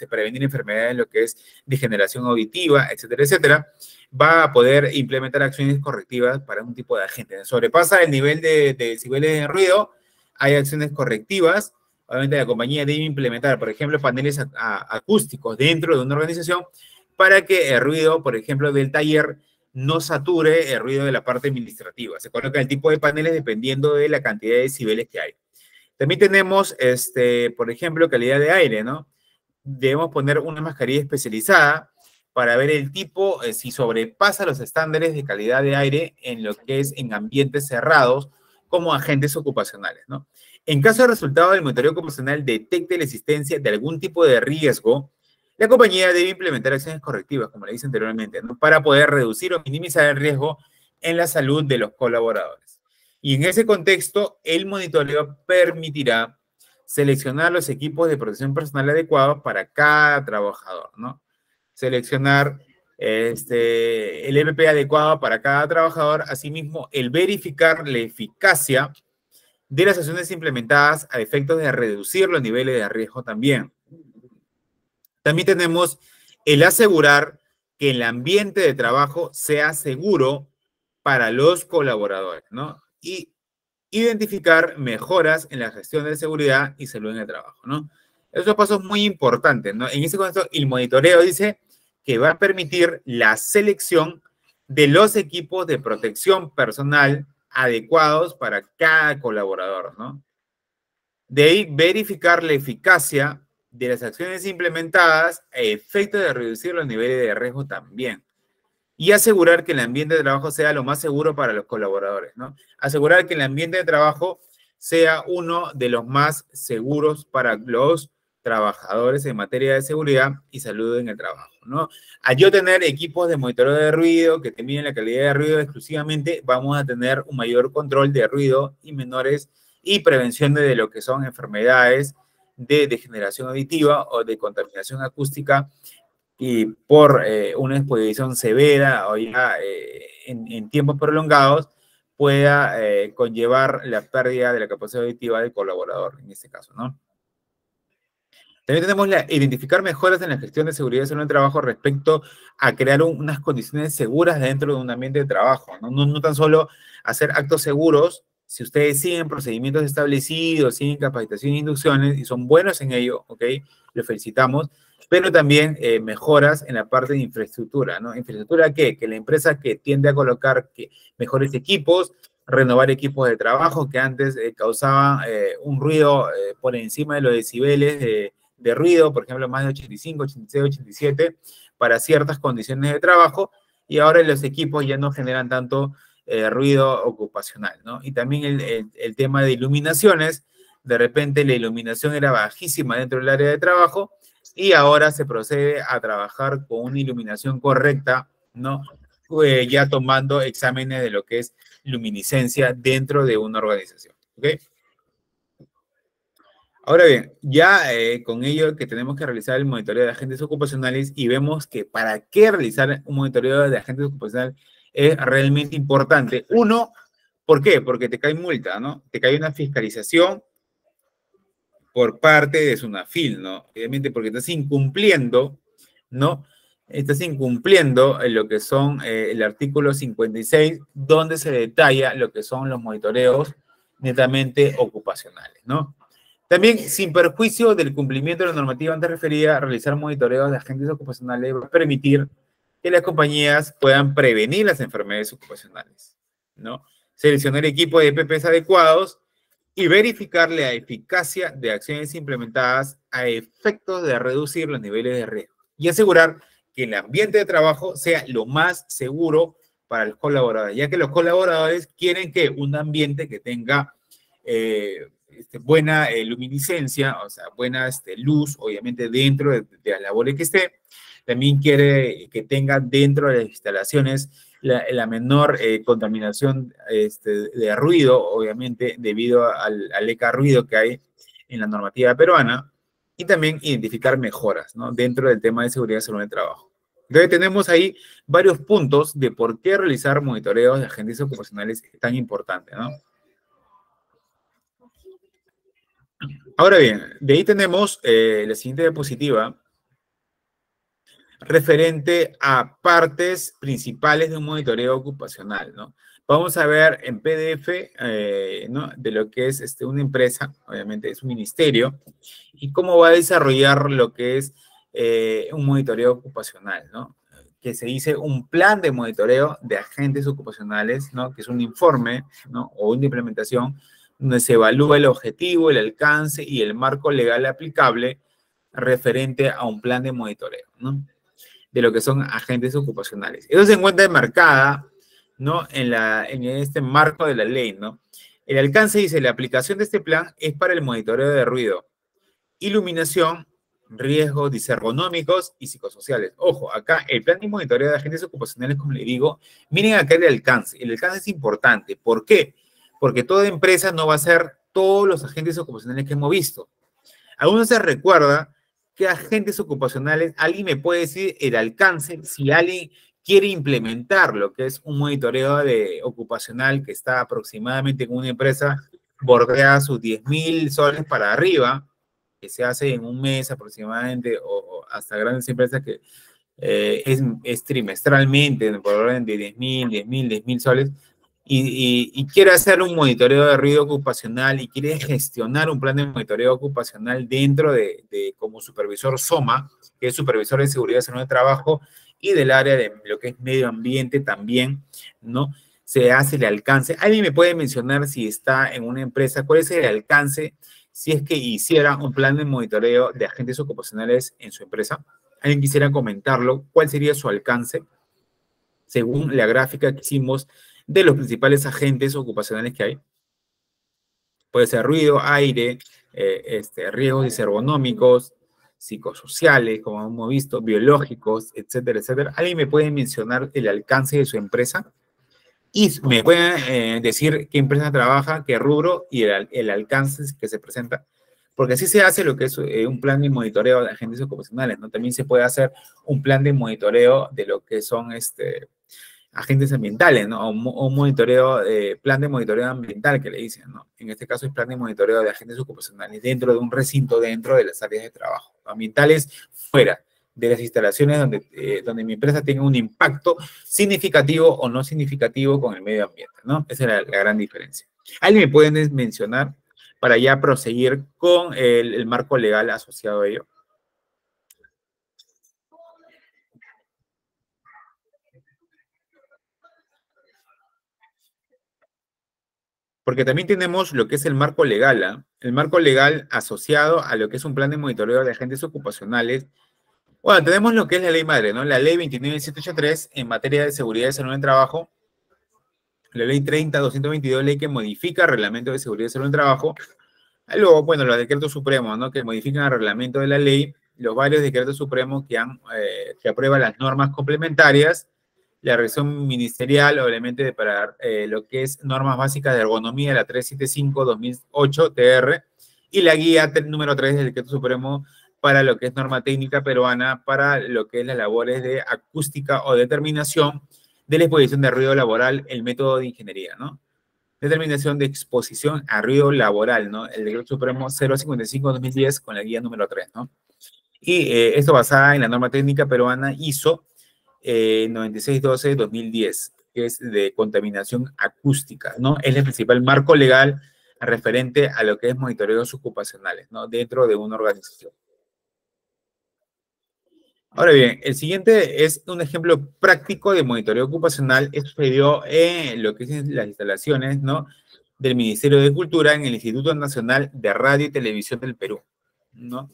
prevenir enfermedades, lo que es degeneración auditiva, etcétera, etcétera. Va a poder implementar acciones correctivas para un tipo de agente. Sobrepasa el nivel de decibeles de ruido, hay acciones correctivas. Obviamente la compañía debe implementar, por ejemplo, paneles acústicos dentro de una organización para que el ruido, por ejemplo, del taller no sature el ruido de la parte administrativa. Se coloca el tipo de paneles dependiendo de la cantidad de decibeles que hay. También tenemos, por ejemplo, calidad de aire, ¿no? Debemos poner una mascarilla especializada para ver el tipo, si sobrepasa los estándares de calidad de aire en lo que es en ambientes cerrados como agentes ocupacionales, ¿no? En caso de resultado del monitoreo ocupacional detecte la existencia de algún tipo de riesgo, la compañía debe implementar acciones correctivas, como le dije anteriormente, ¿no?, para poder reducir o minimizar el riesgo en la salud de los colaboradores. Y en ese contexto, el monitoreo permitirá seleccionar los equipos de protección personal adecuados para cada trabajador, ¿no? Seleccionar el EPP adecuado para cada trabajador, asimismo, el verificar la eficacia de las acciones implementadas a efectos de reducir los niveles de riesgo también. También tenemos el asegurar que el ambiente de trabajo sea seguro para los colaboradores, ¿no? Y identificar mejoras en la gestión de seguridad y salud en el trabajo, ¿no? Esos pasos muy importantes, ¿no? En ese contexto, el monitoreo dice que va a permitir la selección de los equipos de protección personal adecuados para cada colaborador, ¿no? De ahí, verificar la eficacia de las acciones implementadas a efecto de reducir los niveles de riesgo también. Y asegurar que el ambiente de trabajo sea lo más seguro para los colaboradores, ¿no? Asegurar que el ambiente de trabajo sea uno de los más seguros para los trabajadores en materia de seguridad y salud en el trabajo, ¿no? Al yo tener equipos de monitoreo de ruido que te miden la calidad de ruido exclusivamente, vamos a tener un mayor control de ruido y menores y prevención de lo que son enfermedades de degeneración auditiva o de contaminación acústica y por una exposición severa o ya en tiempos prolongados pueda conllevar la pérdida de la capacidad auditiva del colaborador, en este caso, ¿no? También tenemos identificar mejoras en la gestión de seguridad y salud en el trabajo respecto a crear unas condiciones seguras dentro de un ambiente de trabajo, ¿no? No tan solo hacer actos seguros, si ustedes siguen procedimientos establecidos, siguen capacitación e inducciones y son buenos en ello, ¿ok? Los felicitamos, pero también mejoras en la parte de infraestructura, ¿no? ¿Infraestructura qué? Que la empresa que tiende a colocar mejores equipos, renovar equipos de trabajo que antes causaban un ruido por encima de los decibeles de ruido, por ejemplo, más de 85, 86, 87, para ciertas condiciones de trabajo, y ahora los equipos ya no generan tanto ruido ocupacional, ¿no? Y también el tema de iluminaciones, de repente la iluminación era bajísima dentro del área de trabajo, y ahora se procede a trabajar con una iluminación correcta, ¿no? Ya tomando exámenes de lo que es luminiscencia dentro de una organización, ¿ok? Ahora bien, ya con ello que tenemos que realizar el monitoreo de agentes ocupacionales y vemos que para qué realizar un monitoreo de agentes ocupacionales es realmente importante. Uno, ¿por qué? Porque te cae multa, ¿no? Te cae una fiscalización por parte de SUNAFIL, ¿no? Obviamente porque estás incumpliendo, ¿no? Estás incumpliendo lo que son el artículo 56, donde se detalla lo que son los monitoreos netamente ocupacionales, ¿no? También, sin perjuicio del cumplimiento de la normativa antes referida, realizar monitoreos de agentes ocupacionales va a permitir que las compañías puedan prevenir las enfermedades ocupacionales, ¿no? Seleccionar equipos de EPPs adecuados y verificar la eficacia de acciones implementadas a efectos de reducir los niveles de riesgo y asegurar que el ambiente de trabajo sea lo más seguro para los colaboradores, ya que los colaboradores quieren que un ambiente que tenga buena luminiscencia, o sea, buena luz, obviamente dentro de las labores que esté, también quiere que tenga dentro de las instalaciones la menor contaminación de ruido, obviamente debido al ECA ruido que hay en la normativa peruana, y también identificar mejoras, ¿no? Dentro del tema de seguridad y salud en el trabajo. Entonces tenemos ahí varios puntos de por qué realizar monitoreos de agentes ocupacionales es tan importante, ¿no? Ahora bien, de ahí tenemos la siguiente diapositiva, referente a partes principales de un monitoreo ocupacional, ¿no? Vamos a ver en PDF, ¿no? De lo que es una empresa, obviamente es un ministerio, y cómo va a desarrollar lo que es un monitoreo ocupacional, ¿no? Que se dice un plan de monitoreo de agentes ocupacionales, ¿no? Que es un informe, ¿no? O una implementación donde se evalúa el objetivo, el alcance y el marco legal aplicable referente a un plan de monitoreo, ¿no? De lo que son agentes ocupacionales. Eso se encuentra enmarcada, ¿no? En este marco de la ley, ¿no? El alcance dice, la aplicación de este plan es para el monitoreo de ruido, iluminación, riesgos disergonómicos y psicosociales. Ojo, acá el plan de monitoreo de agentes ocupacionales, como le digo, miren acá el alcance. El alcance es importante. ¿Por qué? Porque toda empresa no va a ser todos los agentes ocupacionales que hemos visto. Aún no se recuerda qué agentes ocupacionales, alguien me puede decir el alcance, si alguien quiere implementar lo que es un monitoreo ocupacional que está aproximadamente en una empresa, bordea sus 10.000 soles para arriba, que se hace en un mes aproximadamente, o hasta grandes empresas es trimestralmente, por orden de 10.000 soles, y quiere hacer un monitoreo de ruido ocupacional y quiere gestionar un plan de monitoreo ocupacional dentro como supervisor SOMA, que es supervisor de seguridad y salud de trabajo, y del área de lo que es medio ambiente también, ¿no? Se hace el alcance. ¿Alguien me puede mencionar si está en una empresa, cuál es el alcance si es que hiciera un plan de monitoreo de agentes ocupacionales en su empresa? ¿Alguien quisiera comentarlo? ¿Cuál sería su alcance según la gráfica que hicimos de los principales agentes ocupacionales que hay? Puede ser ruido, aire, riesgos disergonómicos, psicosociales, como hemos visto, biológicos, etcétera, etcétera. ¿Alguien me puede mencionar el alcance de su empresa? Y me puede decir qué empresa trabaja, qué rubro y el alcance que se presenta. Porque así se hace lo que es un plan de monitoreo de agentes ocupacionales, ¿no? También se puede hacer un plan de monitoreo de lo que son agentes ambientales, ¿no? O un monitoreo, plan de monitoreo ambiental que le dicen, ¿no? En este caso es plan de monitoreo de agentes ocupacionales dentro de un recinto, dentro de las áreas de trabajo. Ambientales fuera de las instalaciones donde mi empresa tenga un impacto significativo o no significativo con el medio ambiente, ¿no? Esa es la gran diferencia. ¿Alguien me puede mencionar para ya proseguir con el marco legal asociado a ello? Porque también tenemos lo que es el marco legal, ¿ah? El marco legal asociado a lo que es un plan de monitoreo de agentes ocupacionales. Bueno, tenemos lo que es la ley madre, ¿no? La ley 29783 en materia de seguridad y salud en el trabajo, la ley 30.222, ley que modifica el reglamento de seguridad y salud en el trabajo. Luego, bueno, los decretos supremos, ¿no? Que modifican el reglamento de la ley, los varios decretos supremos que aprueban las normas complementarias, la revisión ministerial, obviamente, para lo que es normas básicas de ergonomía, la 375-2008 TR, y la guía número 3 del decreto supremo para lo que es norma técnica peruana, para lo que es las labores de acústica o determinación de la exposición de ruido laboral, el método de ingeniería, ¿no? Determinación de exposición a ruido laboral, ¿no? El decreto supremo 055-2010 con la guía número 3, ¿no? Y esto basada en la norma técnica peruana ISO 9612-2010, que es de contaminación acústica, ¿no? Es el principal marco legal referente a lo que es monitoreos ocupacionales, ¿no? Dentro de una organización. Ahora bien, el siguiente es un ejemplo práctico de monitoreo ocupacional. Esto se dio en lo que es las instalaciones, ¿no? Del Ministerio de Cultura en el Instituto Nacional de Radio y Televisión del Perú, ¿no?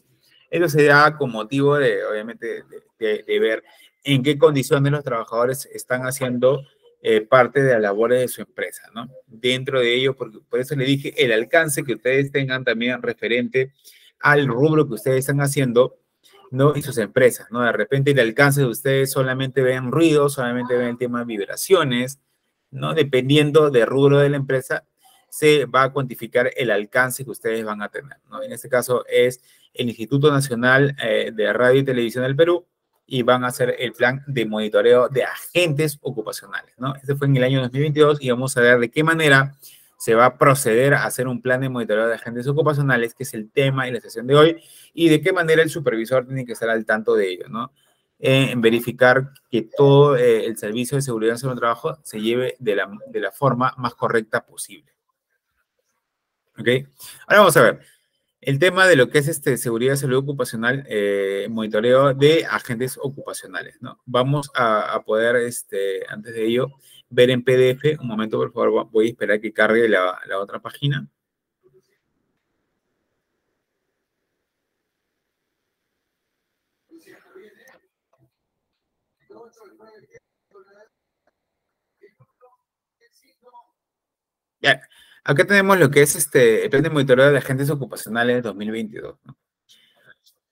Eso se da con motivo de, obviamente, de ver en qué condiciones los trabajadores están haciendo parte de las labores de su empresa, ¿no? Dentro de ello, porque por eso le dije, el alcance que ustedes tengan también referente al rubro que ustedes están haciendo, ¿no? Y sus empresas, ¿no? De repente el alcance de ustedes solamente ven ruido, solamente ven el tema de vibraciones, ¿no? Dependiendo del rubro de la empresa, se va a cuantificar el alcance que ustedes van a tener, ¿no? En este caso es el Instituto Nacional de Radio y Televisión del Perú y van a hacer el plan de monitoreo de agentes ocupacionales, ¿no? Este fue en el año 2022 y vamos a ver de qué manera se va a proceder a hacer un plan de monitoreo de agentes ocupacionales, que es el tema y la sesión de hoy, y de qué manera el supervisor tiene que estar al tanto de ello, ¿no? En verificar que todo el servicio de seguridad en el trabajo se lleve de la forma más correcta posible. ¿Ok? Ahora vamos a ver el tema de lo que es seguridad, salud ocupacional, monitoreo de agentes ocupacionales, ¿no? Vamos a poder, antes de ello, ver en PDF. Un momento, por favor, voy a esperar que cargue la otra página. Ya, acá tenemos lo que es el plan de monitoreo de agentes ocupacionales 2022, ¿no?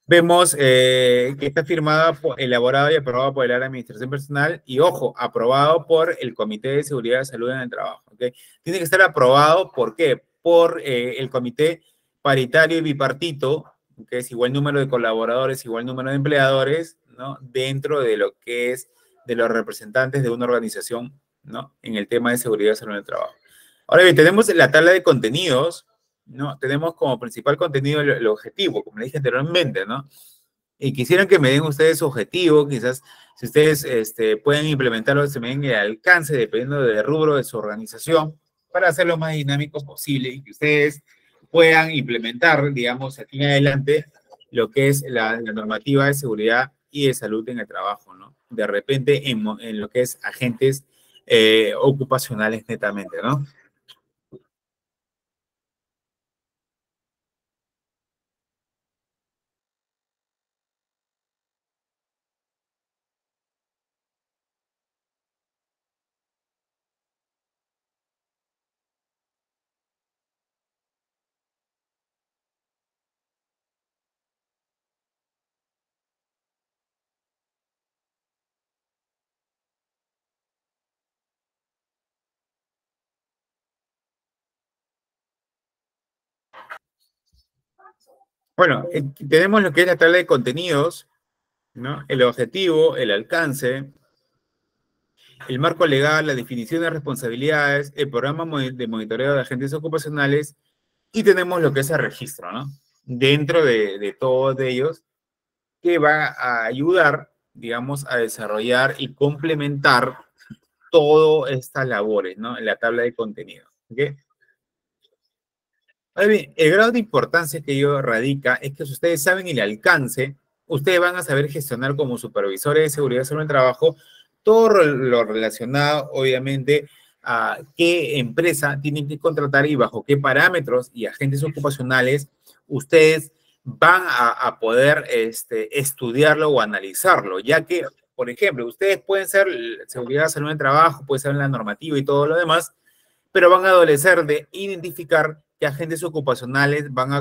Vemos que está firmada, elaborado y aprobado por el área de administración personal y, ojo, aprobado por el Comité de Seguridad y Salud en el Trabajo, ¿ok? Tiene que estar aprobado, ¿por qué? Por el Comité Paritario y Bipartito, que es igual número de colaboradores, igual número de empleadores, ¿no? Dentro de lo que es de los representantes de una organización, ¿no? En el tema de seguridad y salud en el trabajo. Ahora bien, tenemos la tabla de contenidos, ¿no? Tenemos como principal contenido el objetivo, como le dije anteriormente, ¿no? y quisieran que me den ustedes su objetivo, quizás si ustedes pueden implementarlo, se me den el alcance dependiendo del rubro de su organización para hacerlo más dinámico posible y que ustedes puedan implementar, digamos, aquí en adelante lo que es la normativa de seguridad y de salud en el trabajo, ¿no? De repente en lo que es agentes ocupacionales netamente, ¿no? Bueno, tenemos lo que es la tabla de contenidos, ¿no? El objetivo, el alcance, el marco legal, la definición de responsabilidades, el programa de monitoreo de agentes ocupacionales y tenemos lo que es el registro, ¿no? Dentro de todos ellos, que va a ayudar, digamos, a desarrollar y complementar todas estas labores, ¿no? En la tabla de contenido, ¿ok? Ahora bien, el grado de importancia que ello radica es que si ustedes saben el alcance, ustedes van a saber gestionar como supervisores de seguridad sobre el trabajo todo lo relacionado, obviamente, a qué empresa tienen que contratar y bajo qué parámetros y agentes ocupacionales ustedes van a poder estudiarlo o analizarlo, ya que, por ejemplo, ustedes pueden ser seguridad, salud en el trabajo, puede ser la normativa y todo lo demás, pero van a adolecer de identificar que agentes ocupacionales van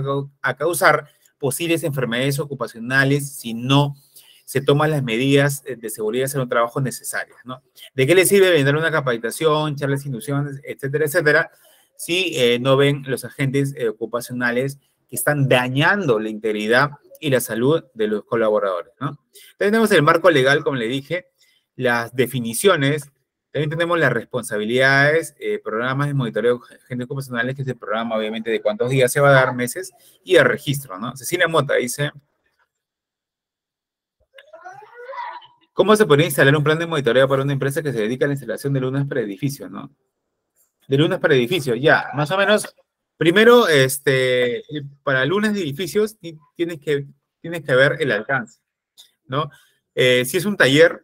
a causar posibles enfermedades ocupacionales si no se toman las medidas de seguridad en el trabajo necesarias, ¿no? ¿De qué les sirve vender una capacitación, charlas, inducciones, etcétera, etcétera, si no ven los agentes ocupacionales que están dañando la integridad y la salud de los colaboradores, ¿no? Tenemos el marco legal, como le dije, las definiciones, también tenemos las responsabilidades, programas de monitoreo de agentes ocupacionales, que es el programa, obviamente, de cuántos días se va a dar, meses, y el registro, ¿no? Cecilia Mota dice, ¿cómo se podría instalar un plan de monitoreo para una empresa que se dedica a la instalación de lunas para edificios, ¿no? De lunas para edificios, ya, más o menos, primero, para lunas de edificios tienes que ver el alcance, ¿no? Si es un taller,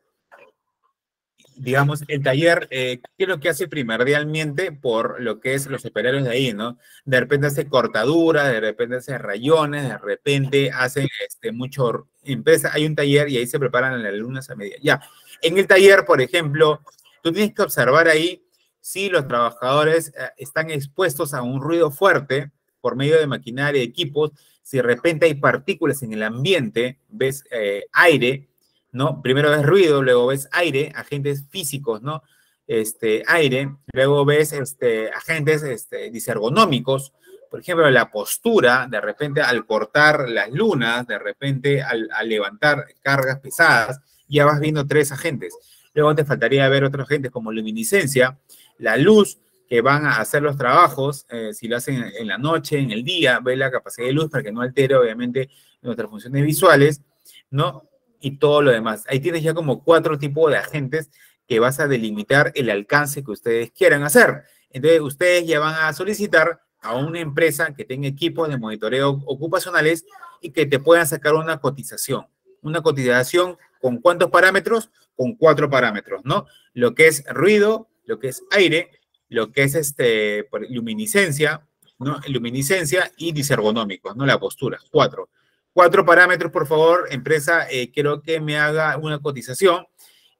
digamos, el taller, ¿qué es lo que hace primordialmente por lo que es los operarios de ahí, ¿no? De repente hace cortaduras, de repente hace rayones, de repente hacen mucho, empresa, hay un taller y ahí se preparan las lunas a medida. Ya, en el taller, por ejemplo, tú tienes que observar ahí si los trabajadores están expuestos a un ruido fuerte por medio de maquinaria, equipos, si de repente hay partículas en el ambiente, ves aire, ¿no? Primero ves ruido, luego ves aire, agentes físicos, ¿no? Aire, luego ves agentes disergonómicos, por ejemplo, la postura, de repente al cortar las lunas, de repente al levantar cargas pesadas, ya vas viendo tres agentes. Luego te faltaría ver otros agentes como luminiscencia, la luz que van a hacer los trabajos, si lo hacen en la noche, en el día, ve la capacidad de luz para que no altere, obviamente, nuestras funciones visuales, ¿no? Y todo lo demás. Ahí tienes ya como 4 tipos de agentes que vas a delimitar el alcance que ustedes quieran hacer. Entonces, ustedes ya van a solicitar a una empresa que tenga equipos de monitoreo ocupacionales y que te puedan sacar una cotización. Una cotización con ¿cuántos parámetros? Con 4 parámetros, ¿no? Lo que es ruido, lo que es aire, lo que es luminiscencia, ¿no? Luminiscencia y disergonómicos, ¿no? La postura, 4. 4 parámetros, por favor, empresa, quiero que me haga una cotización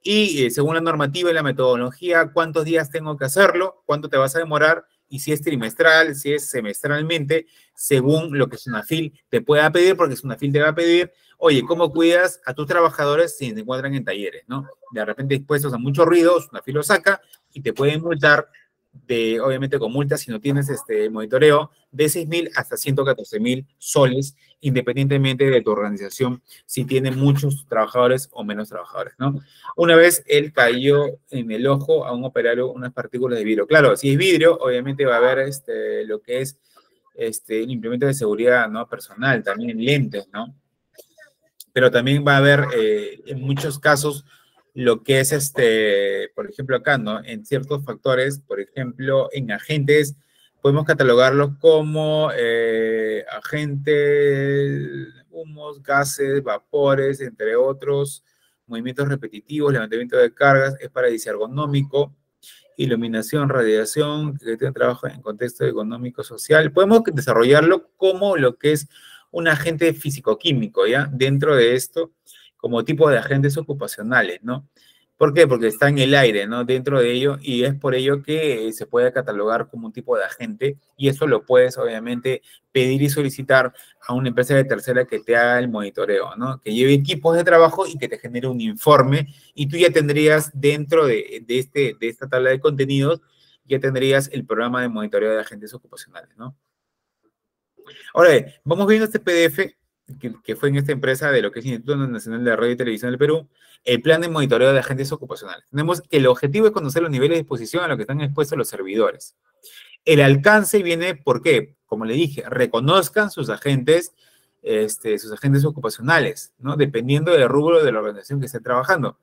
y según la normativa y la metodología, cuántos días tengo que hacerlo, cuánto te vas a demorar y si es trimestral, si es semestralmente, según lo que Sunafil te pueda pedir, porque Sunafil te va a pedir, oye, ¿cómo cuidas a tus trabajadores si se encuentran en talleres, ¿no? De repente expuestos a mucho ruido, Sunafil lo saca y te pueden multar obviamente con multas si no tienes monitoreo, de 6.000 hasta 114.000 soles, independientemente de tu organización, si tiene muchos trabajadores o menos trabajadores, ¿no? Una vez él cayó en el ojo a un operario unas partículas de vidrio. Claro, si es vidrio, obviamente va a haber lo que es el implemento de seguridad, ¿no? Personal, también lentes, ¿no? pero también va a haber en muchos casos lo que es, por ejemplo, acá, ¿no? En ciertos factores, por ejemplo, en agentes, podemos catalogarlos como agentes, humos, gases, vapores, entre otros, movimientos repetitivos, levantamiento de cargas, es paradisio ergonómico, iluminación, radiación, que tiene trabajo en contexto económico, social. Podemos desarrollarlo como lo que es un agente físico-químico, ¿ya? Dentro de esto, como tipo de agentes ocupacionales, ¿no? ¿Por qué? Porque está en el aire, ¿no? Dentro de ello, y es por ello que se puede catalogar como un tipo de agente, y eso lo puedes, obviamente, pedir y solicitar a una empresa de tercera que te haga el monitoreo, ¿no? Que lleve equipos de trabajo y que te genere un informe, y tú ya tendrías dentro de esta tabla de contenidos, ya tendrías el programa de monitoreo de agentes ocupacionales, ¿no? Ahora bien, vamos viendo este PDF que fue en esta empresa de lo que es Instituto Nacional de Radio y Televisión del Perú, el plan de monitoreo de agentes ocupacionales. Tenemos que el objetivo es conocer los niveles de exposición a lo que están expuestos los servidores. El alcance viene, ¿por qué? Como le dije, reconozcan sus agentes ocupacionales, ¿no? Dependiendo del rubro de la organización que esté trabajando.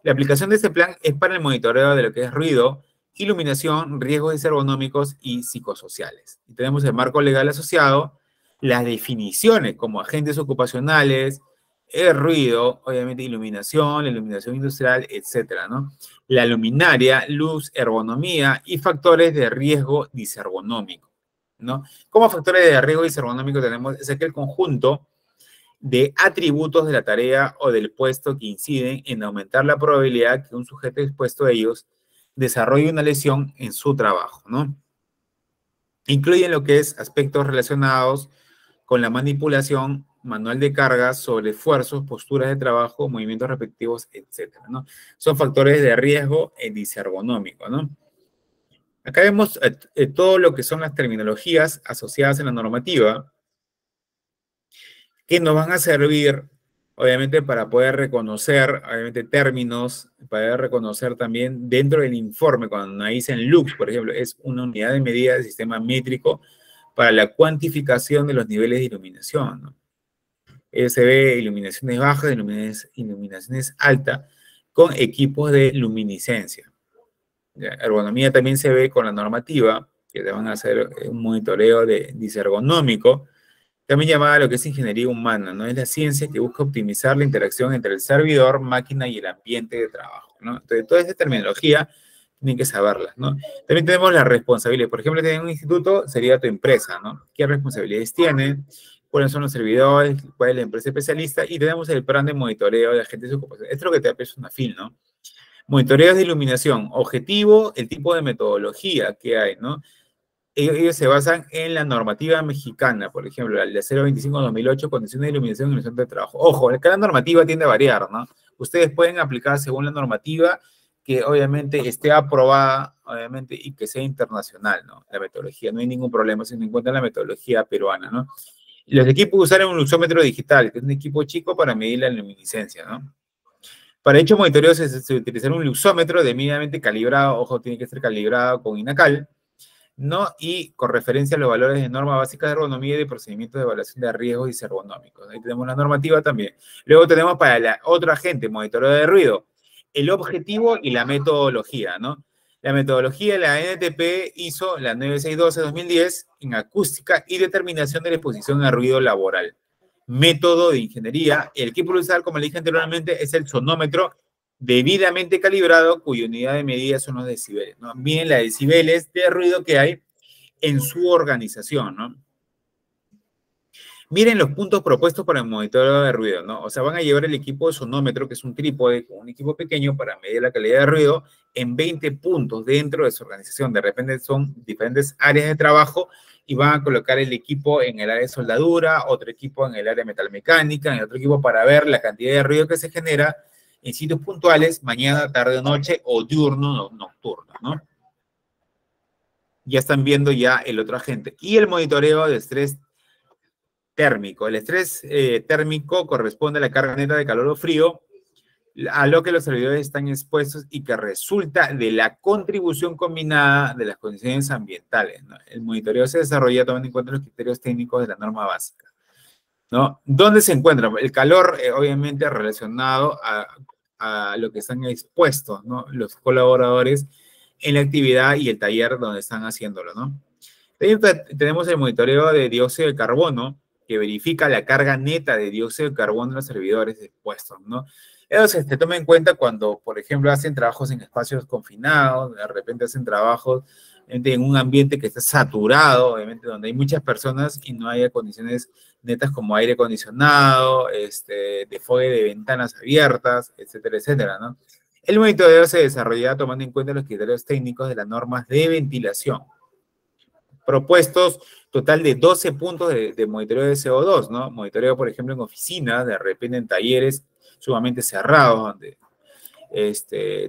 La aplicación de este plan es para el monitoreo de lo que es ruido, iluminación, riesgos ergonómicos y psicosociales. Y tenemos el marco legal asociado, las definiciones como agentes ocupacionales, el ruido, obviamente iluminación, la iluminación industrial, etcétera, ¿no? La luminaria, luz, ergonomía y factores de riesgo disergonómico, ¿no? Como factores de riesgo disergonómico tenemos es aquel conjunto de atributos de la tarea o del puesto que inciden en aumentar la probabilidad que un sujeto expuesto a ellos desarrolle una lesión en su trabajo, ¿no? Incluyen lo que es aspectos relacionados con la manipulación manual de cargas sobre esfuerzos, posturas de trabajo, movimientos repetitivos, etcétera, ¿no? Son factores de riesgo disergonómico, ¿no? Acá vemos todo lo que son las terminologías asociadas en la normativa que nos van a servir, obviamente, para poder reconocer, obviamente, términos, para poder reconocer también dentro del informe, cuando dicen lux, por ejemplo, es una unidad de medida del sistema métrico para la cuantificación de los niveles de iluminación, ¿no? Se ve iluminaciones bajas, iluminaciones altas, con equipos de luminiscencia. ¿Ya? Ergonomía también se ve con la normativa, que te van a hacer un monitoreo de disergonómico, también llamada lo que es ingeniería humana, ¿no? Es la ciencia que busca optimizar la interacción entre el servidor, máquina y el ambiente de trabajo, ¿no? Entonces, toda esta terminología tienen que saberla, ¿no? También tenemos las responsabilidades. Por ejemplo, tener un instituto sería tu empresa, ¿no? ¿Qué responsabilidades tiene? ¿Cuáles son los servidores? ¿Cuál es la empresa especialista? Y tenemos el plan de monitoreo de agentes de ocupación. Esto es lo que te da una FIL, ¿no? Monitoreos de iluminación. Objetivo, el tipo de metodología que hay, ¿no? Ellos se basan en la normativa mexicana, por ejemplo, la de 025-2008, condiciones de iluminación en el centro de trabajo. Ojo, cada normativa tiende a variar, ¿no? Ustedes pueden aplicar según la normativa que obviamente esté aprobada, obviamente, y que sea internacional, ¿no? La metodología, no hay ningún problema si no encuentran la metodología peruana, ¿no? Y los equipos usaron un luxómetro digital, que es un equipo chico para medir la luminiscencia, ¿no? Para dicho monitoreo se utilizará un luxómetro debidamente calibrado, ojo, tiene que ser calibrado con INACAL, ¿no? Y con referencia a los valores de norma básica de ergonomía y de procedimientos de evaluación de riesgos y ergonómicos. Ahí tenemos la normativa también. Luego tenemos para la otra agente, monitoreo de ruido, el objetivo y la metodología, ¿no? La metodología de la NTP hizo la 9612-2010 en acústica y determinación de la exposición a ruido laboral. Método de ingeniería, el que puede usar, como le dije anteriormente, es el sonómetro debidamente calibrado, cuya unidad de medida son los decibeles, ¿no? Miren las decibeles de ruido que hay en su organización, ¿no? Miren los puntos propuestos para el monitoreo de ruido, ¿no? O sea, van a llevar el equipo de sonómetro, que es un trípode con un equipo pequeño para medir la calidad de ruido, en 20 puntos dentro de su organización. De repente son diferentes áreas de trabajo y van a colocar el equipo en el área de soldadura, otro equipo en el área de metalmecánica, y otro equipo para ver la cantidad de ruido que se genera en sitios puntuales, mañana, tarde o noche, o diurno o nocturno, ¿no? Ya están viendo ya el otro agente. Y el monitoreo de estrés térmico. El estrés térmico corresponde a la carga neta de calor o frío a lo que los servidores están expuestos y que resulta de la contribución combinada de las condiciones ambientales, ¿no? El monitoreo se desarrolla tomando en cuenta los criterios técnicos de la norma básica. ¿no? ¿Dónde se encuentra? El calor, obviamente, relacionado a lo que están expuestos, ¿no? Los colaboradores en la actividad y el taller donde están haciéndolo, ¿no? Tenemos el monitoreo de dióxido de carbono, que verifica la carga neta de dióxido de carbono en los servidores expuestos, ¿no? Eso se toma en cuenta cuando, por ejemplo, hacen trabajos en espacios confinados, de repente hacen trabajos en un ambiente que está saturado, obviamente, donde hay muchas personas y no hay condiciones netas como aire acondicionado, desfogue de ventanas abiertas, etcétera, etcétera, ¿no? El monitoreo se desarrolla tomando en cuenta los criterios técnicos de las normas de ventilación propuestos, total de 12 puntos de monitoreo de CO2, ¿no? Monitoreo, por ejemplo, en oficinas, de repente en talleres sumamente cerrados, donde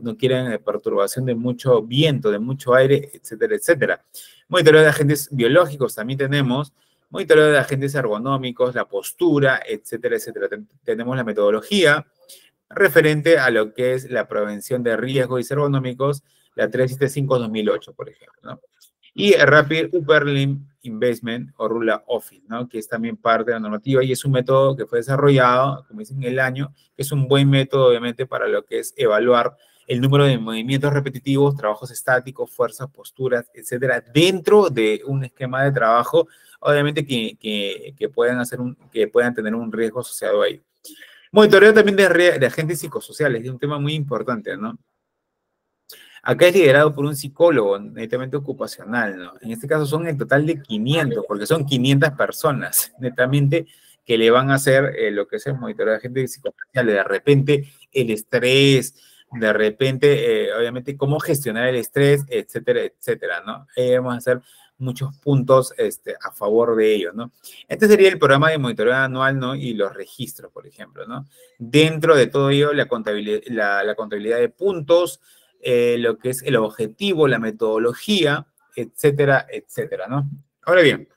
no quieren perturbación de mucho viento, de mucho aire, etcétera, etcétera. Monitoreo de agentes biológicos también tenemos, monitoreo de agentes ergonómicos, la postura, etcétera, etcétera. Tenemos la metodología referente a lo que es la prevención de riesgos ergonómicos, la 375-2008, por ejemplo, ¿no? Y el Rapid Upper Limb Investment o Rula Office, ¿no? Que es también parte de la normativa y es un método que fue desarrollado, como dicen, en el año, que es un buen método, obviamente, para lo que es evaluar el número de movimientos repetitivos, trabajos estáticos, fuerzas, posturas, etcétera, dentro de un esquema de trabajo, obviamente, que puedan tener un riesgo asociado a ello. Monitoreo también de agentes psicosociales, es un tema muy importante, ¿no? Acá es liderado por un psicólogo netamente ocupacional, ¿no? En este caso son en total de 500, porque son 500 personas netamente que le van a hacer lo que es el monitoreo de agentes psicosociales. De repente el estrés, de repente, obviamente, cómo gestionar el estrés, etcétera, etcétera, ¿no? Vamos a hacer muchos puntos a favor de ello, ¿no? Este sería el programa de monitoreo anual, ¿no? Y los registros, por ejemplo, ¿no? Dentro de todo ello, la contabilidad de puntos, lo que es el objetivo, la metodología, etcétera, etcétera, ¿no? Ahora bien,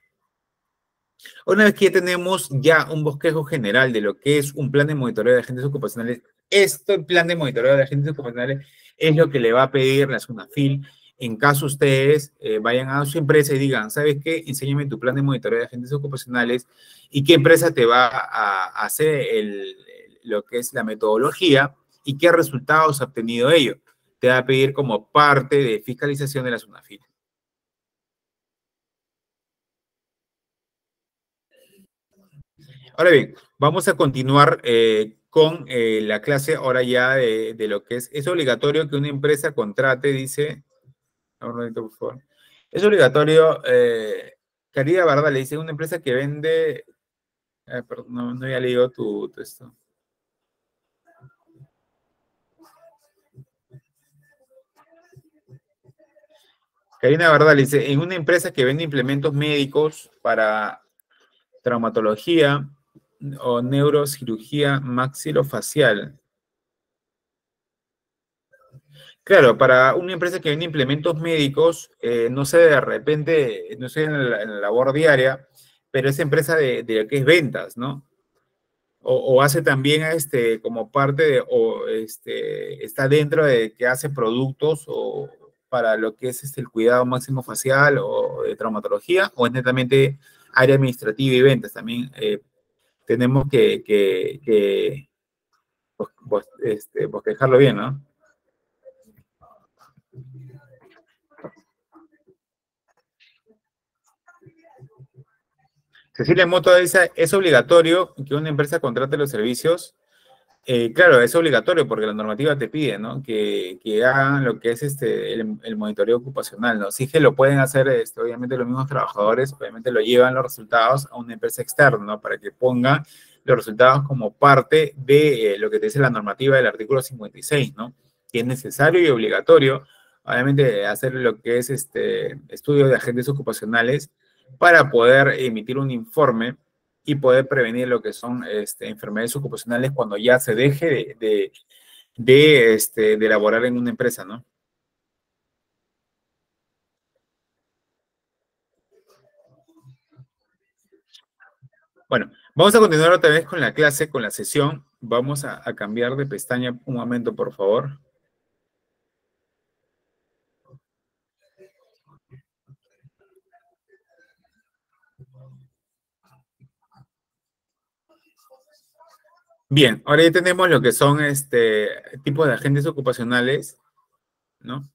una vez que ya tenemos ya un bosquejo general de lo que es un plan de monitoreo de agentes ocupacionales, este plan de monitoreo de agentes ocupacionales es lo que le va a pedir la SUNAFIL en caso ustedes vayan a su empresa y digan, ¿sabes qué? Enséñame tu plan de monitoreo de agentes ocupacionales y qué empresa te va a hacer lo que es la metodología y qué resultados ha obtenido ello. Te va a pedir como parte de fiscalización de la SUNAFIL. Ahora bien, vamos a continuar con la clase ahora ya de lo que es obligatorio que una empresa contrate, dice, un momento, por favor. Es obligatorio, Caridad Barda le dice, una empresa que vende, perdón, no había leído tu texto. Karina Bardal dice, en una empresa que vende implementos médicos para traumatología o neurocirugía maxilofacial. Claro, para una empresa que vende implementos médicos, no sé, de repente, no sé en la labor diaria, pero es empresa de lo que es ventas, ¿no? O hace también como parte de, o está dentro de que hace productos o para lo que es el cuidado máximo facial o de traumatología, o es netamente área administrativa y ventas. También tenemos que bosquejarlo bien, ¿no? Cecilia Moto dice, ¿es obligatorio que una empresa contrate los servicios? Claro, es obligatorio porque la normativa te pide, ¿no? Que hagan lo que es el monitoreo ocupacional, ¿no? Sí que lo pueden hacer, obviamente los mismos trabajadores, obviamente lo llevan los resultados a una empresa externa, ¿no? Para que pongan los resultados como parte de lo que te dice la normativa del artículo 56, ¿no? Que es necesario y obligatorio, obviamente, hacer lo que es estudio de agentes ocupacionales para poder emitir un informe y poder prevenir lo que son enfermedades ocupacionales cuando ya se deje de elaborar en una empresa, ¿no? Bueno, vamos a continuar otra vez con la clase, con la sesión. Vamos a cambiar de pestaña un momento, por favor. Bien, ahora ya tenemos lo que son tipos de agentes ocupacionales, ¿no?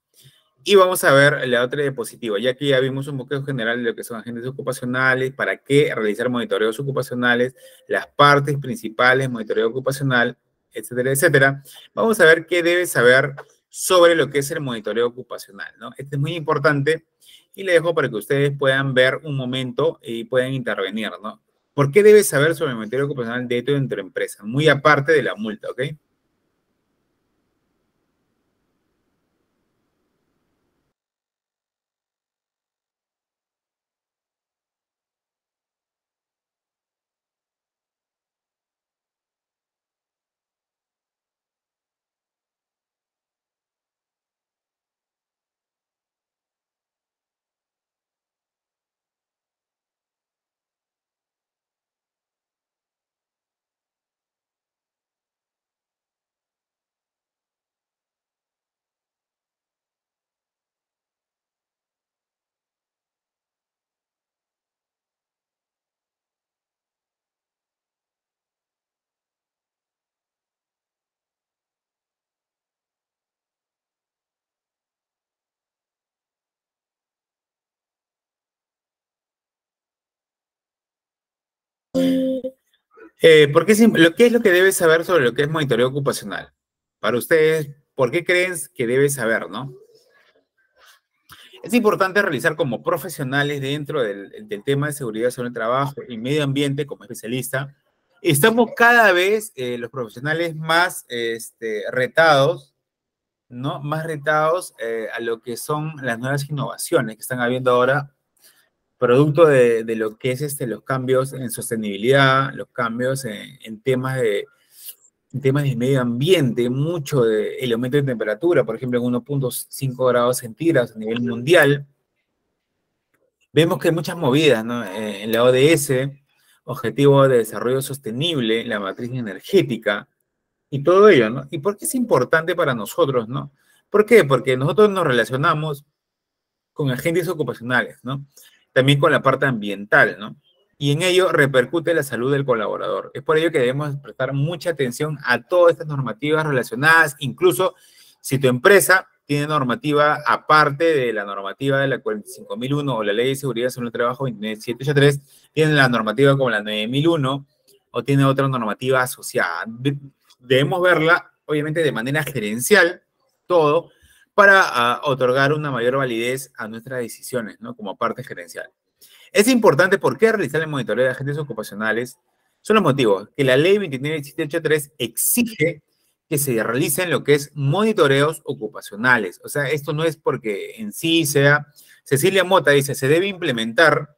Y vamos a ver la otra diapositiva, ya que ya vimos un poco general de lo que son agentes ocupacionales, para qué realizar monitoreos ocupacionales, las partes principales, monitoreo ocupacional, etcétera, etcétera. Vamos a ver qué debes saber sobre lo que es el monitoreo ocupacional, ¿no? Este es muy importante y le dejo para que ustedes puedan ver un momento y puedan intervenir, ¿no? ¿Por qué debes saber sobre el monitoreo ocupacional dentro de tu empresa? Muy aparte de la multa, ¿ok? ¿Qué es lo que debes saber sobre lo que es monitoreo ocupacional? Para ustedes, ¿por qué creen que debes saber, no? Es importante realizar como profesionales dentro del tema de seguridad sobre el trabajo y medio ambiente como especialista. Estamos cada vez los profesionales más retados, ¿no? Más retados a lo que son las nuevas innovaciones que están habiendo ahora, producto de lo que es los cambios en sostenibilidad, los cambios en temas de medio ambiente, mucho el aumento de temperatura, por ejemplo, en 1,5 grados centígrados a nivel mundial. Vemos que hay muchas movidas, ¿no? En la ODS, Objetivo de Desarrollo Sostenible, la matriz energética y todo ello, ¿no? ¿Y por qué es importante para nosotros, ¿no? ¿Por qué? Porque nosotros nos relacionamos con agentes ocupacionales, ¿no? También con la parte ambiental, ¿no? Y en ello repercute la salud del colaborador. Es por ello que debemos prestar mucha atención a todas estas normativas relacionadas, incluso si tu empresa tiene normativa aparte de la normativa de la 45.001 o la Ley de Seguridad sobre el Trabajo 29783, tiene la normativa como la 9.001 o tiene otra normativa asociada. Debemos verla, obviamente, de manera gerencial, todo, para otorgar una mayor validez a nuestras decisiones, ¿no? Como parte gerencial. Es importante por qué realizar el monitoreo de agentes ocupacionales. Son los motivos que la ley 29783 exige que se realicen lo que es monitoreos ocupacionales. O sea, esto no es porque en sí sea. Cecilia Mota dice, se debe implementar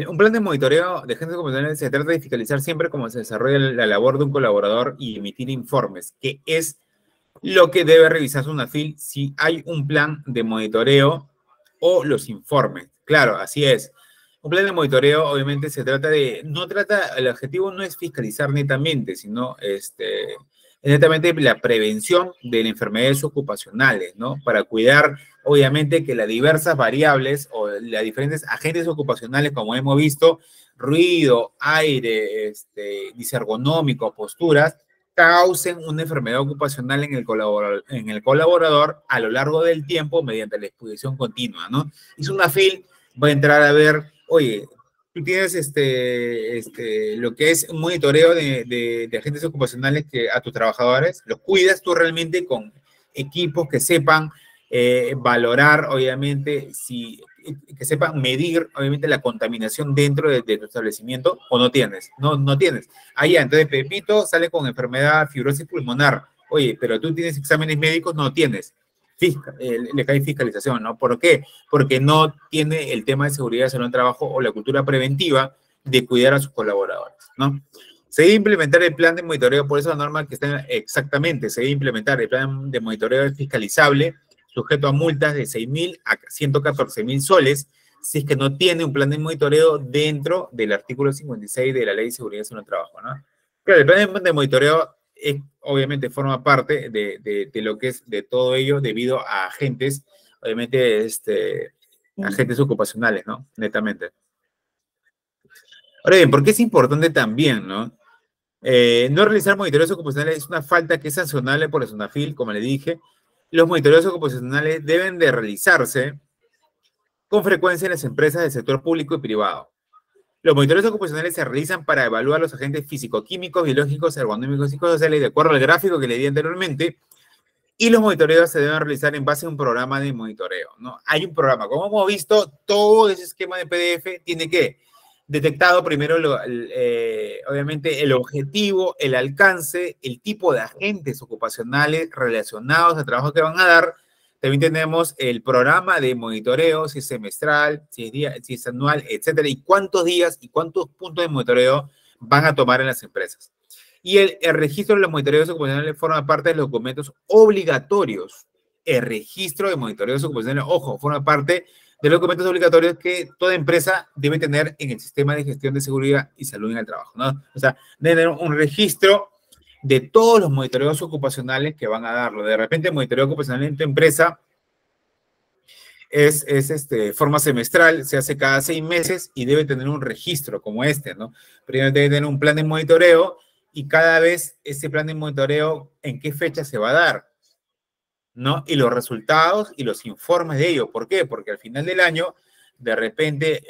un plan de monitoreo de agentes ocupacionales. Se trata de fiscalizar siempre cómo se desarrolla la labor de un colaborador y emitir informes, que es lo que debe revisar SUNAFIL si hay un plan de monitoreo o los informes. Claro, así es. Un plan de monitoreo, obviamente, el objetivo no es fiscalizar netamente, sino netamente la prevención de las enfermedades ocupacionales, ¿no? Para cuidar, obviamente, que las diversas variables o las diferentes agentes ocupacionales, como hemos visto, ruido, aire, disergonómico, posturas, causen una enfermedad ocupacional en el colaborador a lo largo del tiempo mediante la exposición continua, ¿no? Y SUNAFIL va a entrar a ver, oye, tú tienes lo que es un monitoreo de agentes ocupacionales a tus trabajadores, los cuidas tú realmente con equipos que sepan valorar, obviamente, que sepan medir, obviamente, la contaminación dentro de tu establecimiento, o no tienes, no tienes. Allá, entonces Pepito sale con enfermedad fibrosis pulmonar. Oye, pero tú tienes exámenes médicos, no tienes. Le cae fiscalización, ¿no? ¿Por qué? Porque no tiene el tema de seguridad de salud en trabajo o la cultura preventiva de cuidar a sus colaboradores, ¿no? Se debe implementar el plan de monitoreo, por esa norma que está exactamente, se debe implementar el plan de monitoreo fiscalizable sujeto a multas de 6.000 a 114.000 soles si es que no tiene un plan de monitoreo dentro del artículo 56 de la Ley de Seguridad en el Trabajo, ¿no? Claro, el plan de monitoreo obviamente forma parte de lo que es de todo ello debido a agentes, obviamente, agentes ocupacionales, ¿no? Netamente. Ahora bien, ¿por qué es importante también, no? No realizar monitoreos ocupacionales es una falta que es sancionable por la SUNAFIL, como le dije. Los monitoreos ocupacionales deben de realizarse con frecuencia en las empresas del sector público y privado. Los monitoreos ocupacionales se realizan para evaluar los agentes físico-químicos, biológicos, ergonómicos y psicosociales de acuerdo al gráfico que le di anteriormente, y los monitoreos se deben realizar en base a un programa de monitoreo, ¿no? Hay un programa, como hemos visto, todo ese esquema de PDF tiene que detectado primero, obviamente, el objetivo, el alcance, el tipo de agentes ocupacionales relacionados al trabajo que van a dar. También tenemos el programa de monitoreo, si es semestral, si es anual, etcétera, y cuántos días y cuántos puntos de monitoreo van a tomar en las empresas. Y el registro de los monitoreos ocupacionales forma parte de los documentos obligatorios. El registro de monitoreos ocupacionales, ojo, forma parte de los documentos obligatorios que toda empresa debe tener en el sistema de gestión de seguridad y salud en el trabajo, ¿no? O sea, debe tener un registro de todos los monitoreos ocupacionales que van a darlo. De repente, el monitoreo ocupacional en tu empresa es forma semestral, se hace cada 6 meses y debe tener un registro como este, ¿no? Primero debe tener un plan de monitoreo y cada vez ese plan de monitoreo, ¿en qué fecha se va a dar? ¿No? Y los resultados y los informes de ello. ¿Por qué? Porque al final del año, de repente,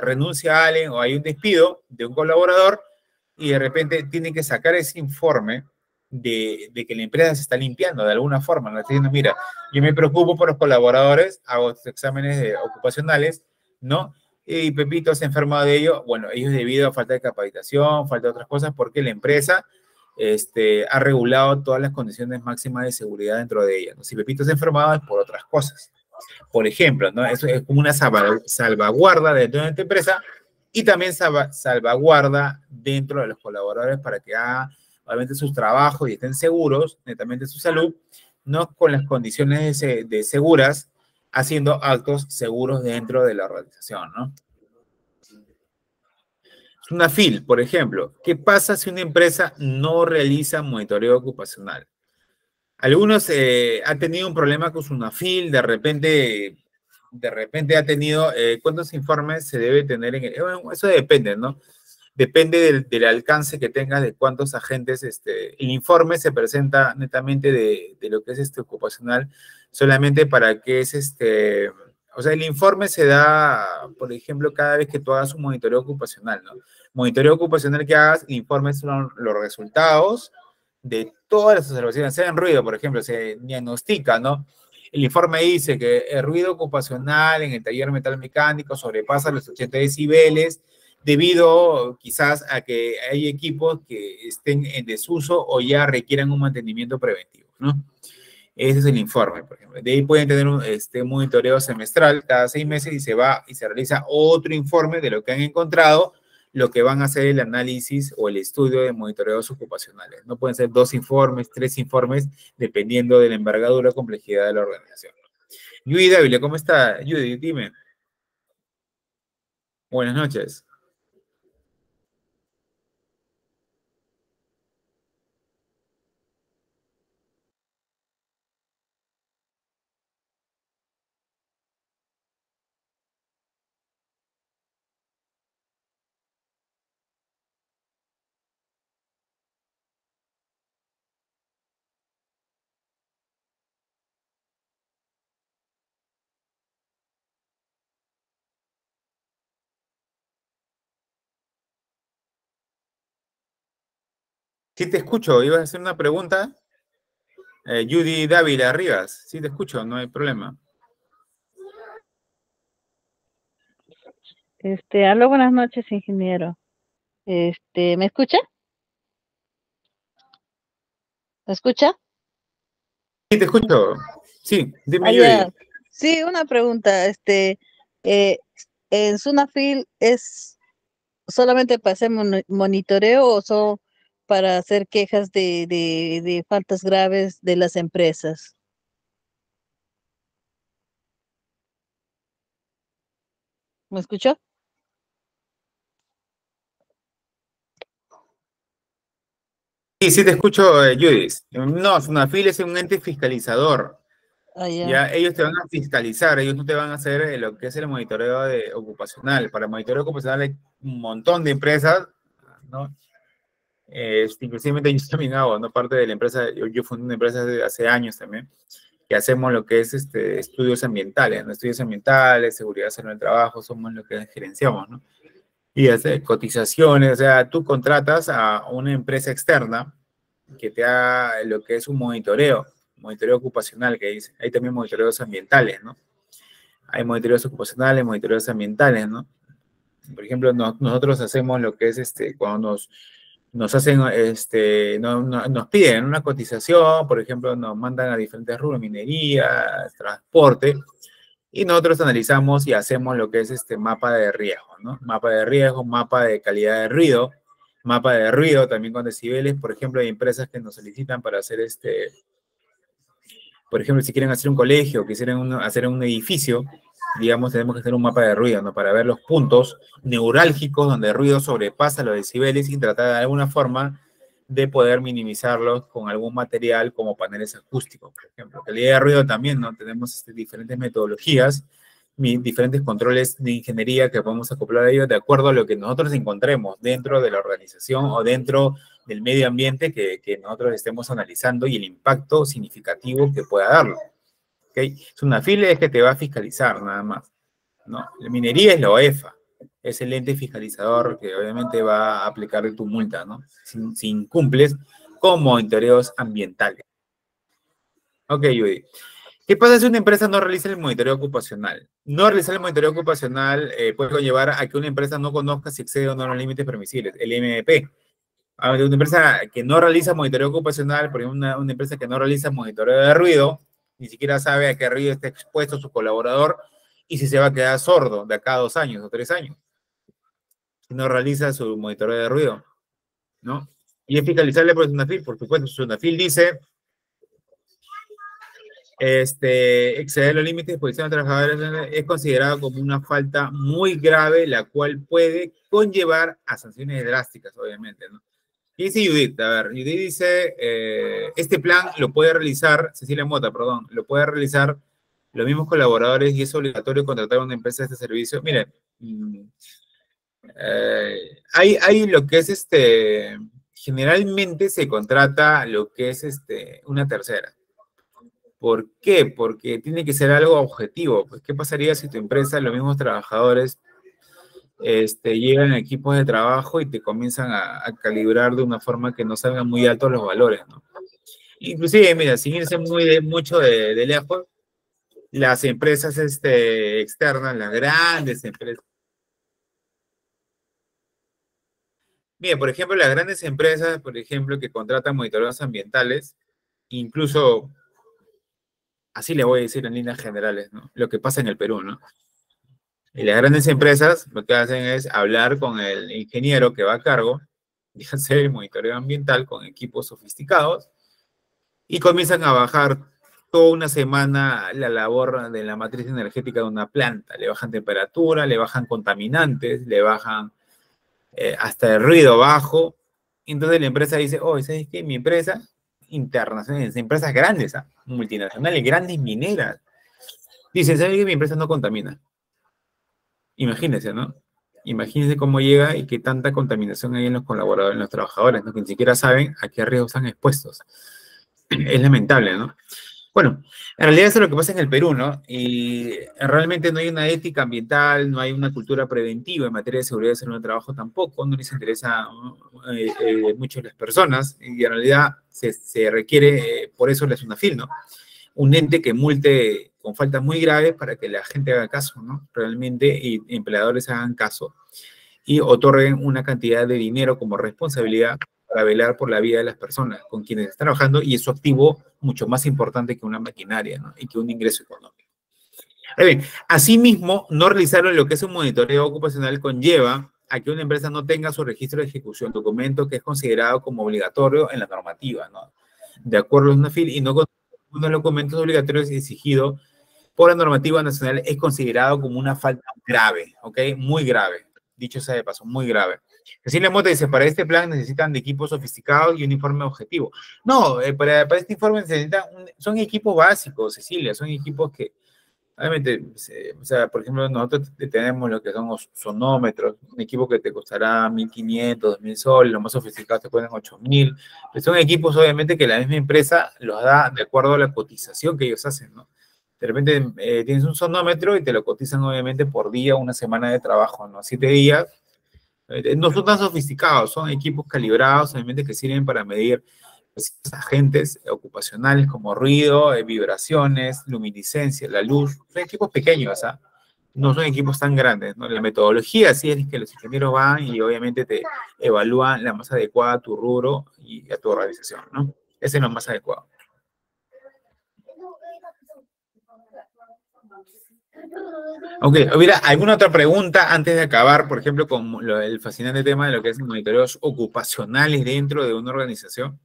renuncia a alguien o hay un despido de un colaborador y de repente tiene que sacar ese informe de que la empresa se está limpiando de alguna forma. No está diciendo, mira, yo me preocupo por los colaboradores, hago estos exámenes ocupacionales, ¿no? Y Pepito se ha enfermado de ello. Bueno, ellos debido a falta de capacitación, falta de otras cosas, porque la empresa ha regulado todas las condiciones máximas de seguridad dentro de ella, ¿no? Si Pepito se ha enfermado es por otras cosas. Por ejemplo, ¿no? Eso es como una salvaguarda dentro de esta empresa y también salvaguarda dentro de los colaboradores para que hagan obviamente sus trabajos y estén seguros, netamente su salud, no con las condiciones de seguras, haciendo actos seguros dentro de la organización, ¿no? Una FIL, por ejemplo, ¿qué pasa si una empresa no realiza monitoreo ocupacional? Algunos han tenido un problema con su NAFIL, de repente ha tenido, ¿cuántos informes se debe tener en el? Bueno, eso depende, ¿no? Depende del alcance que tengas, de cuántos agentes, el informe se presenta netamente de lo que es ocupacional, solamente para que o sea, el informe se da, por ejemplo, cada vez que tú hagas un monitoreo ocupacional, ¿no? Monitoreo ocupacional que hagas, el informe son los resultados de todas las observaciones, sea en ruido, por ejemplo, se diagnostica, ¿no? El informe dice que el ruido ocupacional en el taller metalmecánico sobrepasa los 80 decibeles debido quizás a que hay equipos que estén en desuso o ya requieran un mantenimiento preventivo, ¿no? Ese es el informe, por ejemplo. De ahí pueden tener un monitoreo semestral cada 6 meses y se va y se realiza otro informe de lo que han encontrado, lo que van a hacer el análisis o el estudio de monitoreos ocupacionales. No pueden ser 2 informes, 3 informes, dependiendo de la envergadura o complejidad de la organización. Judy Dávila, ¿cómo está? Judy, dime. Buenas noches. Sí te escucho, ibas a hacer una pregunta. Judy Dávila Rivas, sí te escucho, no hay problema. Aló, buenas noches, ingeniero. ¿Me escucha? ¿Me escucha? Sí, te escucho. Sí, Ah, dime, ya. Judy. Sí, una pregunta. Eh, ¿En Sunafil es solamente para hacer monitoreo o son para hacer quejas de faltas graves de las empresas? ¿Me escuchó? Sí, sí te escucho, Judith. No, Sunafil es un ente fiscalizador. Ah, ya. Ya, ellos te van a fiscalizar, ellos no te van a hacer lo que es el monitoreo ocupacional. Para el monitoreo ocupacional hay un montón de empresas, ¿no? Inclusive yo también hago, ¿no? Parte de la empresa, yo fundé una empresa hace años también, que hacemos lo que es estudios ambientales, ¿no? Estudios ambientales, seguridad en el trabajo, somos lo que gerenciamos, ¿no? Y hacer cotizaciones, o sea, tú contratas a una empresa externa que te haga lo que es un monitoreo ocupacional, que dice, hay también monitoreos ambientales, ¿no? Hay monitoreos ocupacionales, monitoreos ambientales, ¿no? Por ejemplo, nosotros hacemos lo que es cuando nos hacen, nos piden una cotización, por ejemplo, nos mandan a diferentes rubros, minería, transporte, y nosotros analizamos y hacemos lo que es mapa de riesgo, ¿no? Mapa de riesgo, mapa de calidad de ruido, mapa de ruido también con decibeles. Por ejemplo, hay empresas que nos solicitan para hacer por ejemplo, si quieren hacer un colegio, quisieran hacer un edificio, digamos, tenemos que hacer un mapa de ruido, ¿no? Para ver los puntos neurálgicos donde el ruido sobrepasa los decibeles y tratar de alguna forma de poder minimizarlos con algún material como paneles acústicos, por ejemplo. Calidad de ruido también, ¿no? Tenemos diferentes metodologías, diferentes controles de ingeniería que podemos acoplar a ellos de acuerdo a lo que nosotros encontremos dentro de la organización o dentro del medio ambiente que nosotros estemos analizando y el impacto significativo que pueda darlo. ¿Okay? SUNAFIL es que te va a fiscalizar nada más, ¿no? La minería es la OEFA, es el ente fiscalizador que obviamente va a aplicar tu multa, ¿no? Si incumples con monitoreos ambientales. Ok, Judy. ¿Qué pasa si una empresa no realiza el monitoreo ocupacional? No realizar el monitoreo ocupacional puede conllevar a que una empresa no conozca si excede o no los límites permisibles, el MP. Una empresa que no realiza monitoreo ocupacional, por ejemplo, una empresa que no realiza monitoreo de ruido, ni siquiera sabe a qué ruido está expuesto su colaborador y si se va a quedar sordo de acá a 2 años o 3 años. Si no realiza su monitoreo de ruido, ¿no? Y es fiscalizable por SUNAFIL, por supuesto. SUNAFIL dice exceder los límites de exposición de trabajadores es considerado como una falta muy grave, la cual puede conllevar a sanciones drásticas, obviamente, ¿no? ¿Qué dice Judith? A ver, Judith dice, este plan lo puede realizar, Cecilia Mota, perdón, lo puede realizar los mismos colaboradores y es obligatorio contratar a una empresa de este servicio. Mire, hay lo que es generalmente se contrata lo que es una tercera. ¿Por qué? Porque tiene que ser algo objetivo. Pues, ¿qué pasaría si tu empresa, los mismos trabajadores, llegan a equipos de trabajo y te comienzan a calibrar de una forma que no salgan muy altos los valores, ¿no? Inclusive, mira, sin irse mucho de lejos, las empresas externas, las grandes empresas. Mira, por ejemplo, las grandes empresas, por ejemplo, que contratan monitoreos ambientales, incluso, así le voy a decir en líneas generales, ¿no? Lo que pasa en el Perú, ¿no? Y las grandes empresas lo que hacen es hablar con el ingeniero que va a cargo y hacer el monitoreo ambiental con equipos sofisticados y comienzan a bajar toda una semana la labor de la matriz energética de una planta. Le bajan temperatura, le bajan contaminantes, le bajan hasta el ruido bajo. Entonces la empresa dice, oh, ¿sabes qué? Mi empresa internacional, empresas grandes, multinacionales, grandes mineras, dicen, ¿sabes qué? Mi empresa no contamina. Imagínense, ¿no? Imagínense cómo llega y qué tanta contaminación hay en los colaboradores, en los trabajadores, ¿no? Que ni siquiera saben a qué riesgos están expuestos. Es lamentable, ¿no? Bueno, en realidad eso es lo que pasa en el Perú, ¿no? Y realmente no hay una ética ambiental, no hay una cultura preventiva en materia de seguridad y salud del trabajo tampoco, no les interesa mucho a las personas y en realidad se requiere, por eso la SUNAFIL, ¿no? Un ente que multe con faltas muy graves para que la gente haga caso, ¿no? Realmente, y empleadores hagan caso y otorguen una cantidad de dinero como responsabilidad para velar por la vida de las personas con quienes están trabajando y es su activo mucho más importante que una maquinaria, ¿no? Y que un ingreso económico. Bien, asimismo, no realizaron lo que es un monitoreo ocupacional conlleva a que una empresa no tenga su registro de ejecución, documento que es considerado como obligatorio en la normativa, ¿no? De acuerdo a SUNAFIL, y no con unos documentos obligatorios exigidos por la normativa nacional es considerado como una falta grave, ¿ok? Muy grave, dicho sea de paso, muy grave. Cecilia Mota dice, para este plan necesitan de equipos sofisticados y un informe objetivo. No, para este informe necesitan, son equipos básicos, Cecilia, son equipos que Obviamente, o sea, por ejemplo, nosotros tenemos lo que son los sonómetros, un equipo que te costará 1.500, 2.000 soles, los más sofisticados te cuestan 8.000. Son equipos, obviamente, que la misma empresa los da de acuerdo a la cotización que ellos hacen, ¿no? De repente tienes un sonómetro y te lo cotizan, obviamente, por día, una semana de trabajo, ¿no? 7 días. No son tan sofisticados, son equipos calibrados, obviamente, que sirven para medir pues, agentes ocupacionales como ruido, vibraciones, luminiscencia, la luz. Son equipos pequeños, ¿ah? No son equipos tan grandes, ¿no? La metodología sí es que los ingenieros van y obviamente te evalúan la más adecuada a tu rubro y a tu organización, ¿no? Ese es lo más adecuado. Ok, mira, ¿alguna otra pregunta antes de acabar, por ejemplo, con el fascinante tema de lo que es monitoreos ocupacionales dentro de una organización?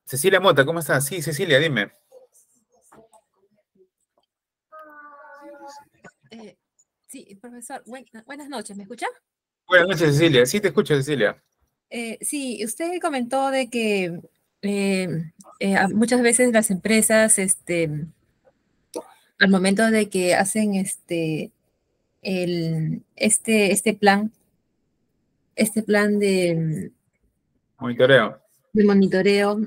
Cecilia Mota, ¿cómo estás? Sí, Cecilia, dime. Sí, profesor, buenas noches, ¿me escucha? Buenas noches, Cecilia. Sí, te escucho, Cecilia. Sí, usted comentó de que muchas veces las empresas, al momento de que hacen este plan Monitoreo. de monitoreo,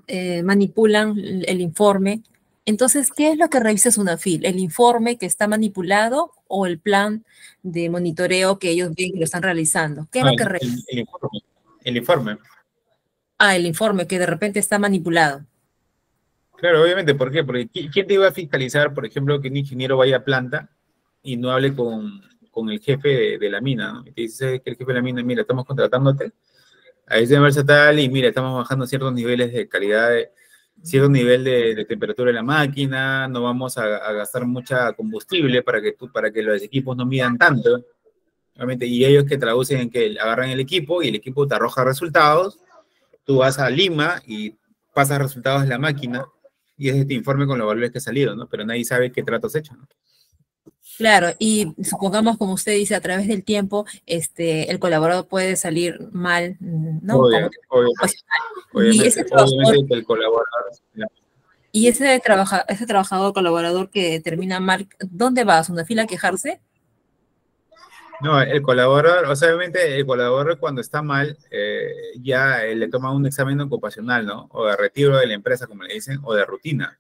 manipulan el informe. Entonces, ¿qué es lo que revisa SUNAFIL? ¿El informe que está manipulado o el plan de monitoreo que ellos ven que lo están realizando? ¿Qué es No, lo que revisa? el informe. El informe. Ah, el informe que de repente está manipulado. Claro, obviamente, ¿por qué? Porque ¿quién te iba a fiscalizar, por ejemplo, que un ingeniero vaya a planta y no hable con el jefe de la mina, ¿no? Y te dice que el jefe de la mina, mira, estamos contratándote a esa empresa tal y mira, estamos bajando ciertos niveles de calidad, cierto nivel de temperatura de la máquina, no vamos a gastar mucha combustible para que los equipos no midan tanto, obviamente, y ellos que traducen en que agarran el equipo y el equipo te arroja resultados, tú vas a Lima y pasas resultados de la máquina y ese te informe con los valores que ha salido, ¿no? Pero nadie sabe qué trato has hecho, ¿no? Claro, y supongamos, como usted dice, a través del tiempo, el colaborador puede salir mal, ¿no? Y ese trabajador, obviamente que el colaborador... y ese trabajador colaborador que termina mal, ¿dónde va? ¿A una fila a quejarse? No, el colaborador, o sea, obviamente el colaborador cuando está mal, ya le toma un examen ocupacional, ¿no? O de retiro de la empresa, como le dicen, o de rutina.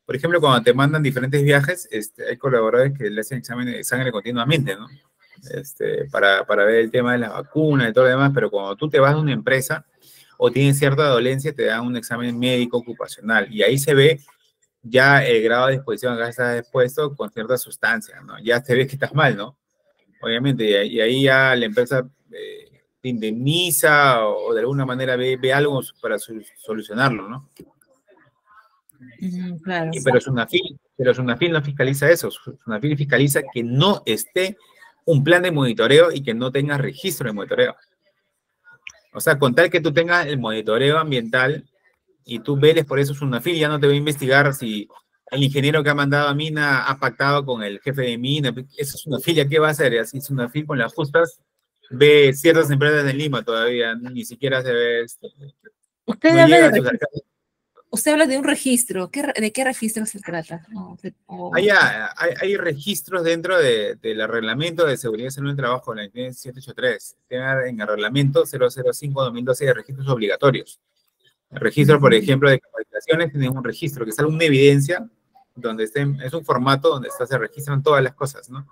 Por ejemplo, cuando te mandan diferentes viajes, hay colaboradores que le hacen examen de sangre continuamente, ¿no? Para ver el tema de las vacunas y todo lo demás, pero cuando tú te vas a una empresa o tienes cierta dolencia, te dan un examen médico ocupacional y ahí se ve ya el grado de exposición que estás expuesto con ciertas sustancias, ¿no? Ya te ves que estás mal, ¿no? Obviamente, y ahí ya la empresa te indemniza o de alguna manera ve algo para solucionarlo, ¿no? Claro. Pero Sunafil no fiscaliza eso. Sunafil fiscaliza que no esté un plan de monitoreo y que no tenga registro de monitoreo. O sea, con tal que tú tengas el monitoreo ambiental y tú veles por eso, Sunafil ya no te va a investigar si el ingeniero que ha mandado a Mina ha pactado con el jefe de Mina. Eso es Sunafil, ¿ya qué va a hacer? Así Sunafil con las justas ve ciertas empresas de Lima todavía, ni siquiera se ve, Usted no habla llega de a sus registro. Usted habla de un registro. ¿De qué registro se trata? Hay registros dentro del reglamento de seguridad y salud en el trabajo, la 783. En el reglamento 005-2012 de registros obligatorios. El registro, por ejemplo, de capacitaciones tiene un registro que sale una evidencia donde es un formato donde se registran todas las cosas, ¿no?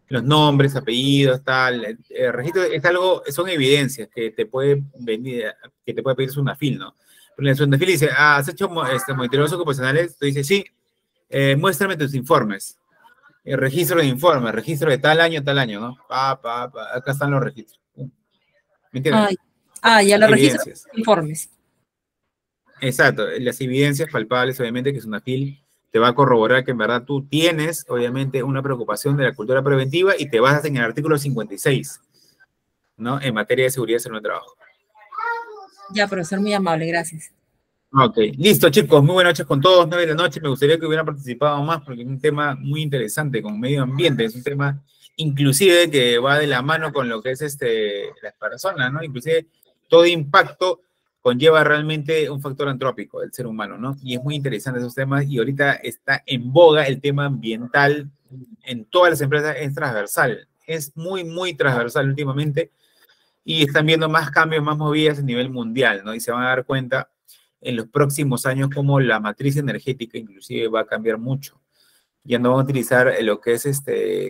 Los nombres, apellidos, tal. El registro es algo, son evidencias que te puede venir, que te puede pedir Sunafil, ¿no? Pero el Sunafil dice, ¿has hecho monitoreos ocupacionales? Tú dices, sí, muéstrame tus informes. El registro de informes, registro de tal año, ¿no? Acá están los registros. ¿Me entiendes? Ya los registros Evidencias. informes. Exacto, las evidencias palpables, obviamente, que Sunafil te va a corroborar que en verdad tú tienes, obviamente, una preocupación de la cultura preventiva y te basas en el artículo 56, ¿no? En materia de seguridad y salud de trabajo. Ya, profesor, muy amable, gracias. Ok, listo, chicos, muy buenas noches con todos, 9 de la noche. Me gustaría que hubieran participado más porque es un tema muy interesante con medio ambiente, es un tema inclusive que va de la mano con lo que es las personas, ¿no? Inclusive todo impacto conlleva realmente un factor antrópico del ser humano, ¿no? Y es muy interesante esos temas y ahorita está en boga el tema ambiental en todas las empresas, es transversal, es muy, muy transversal últimamente y están viendo más cambios, más movidas a nivel mundial, ¿no? Y se van a dar cuenta en los próximos años cómo la matriz energética inclusive va a cambiar mucho. Ya no van a utilizar lo que es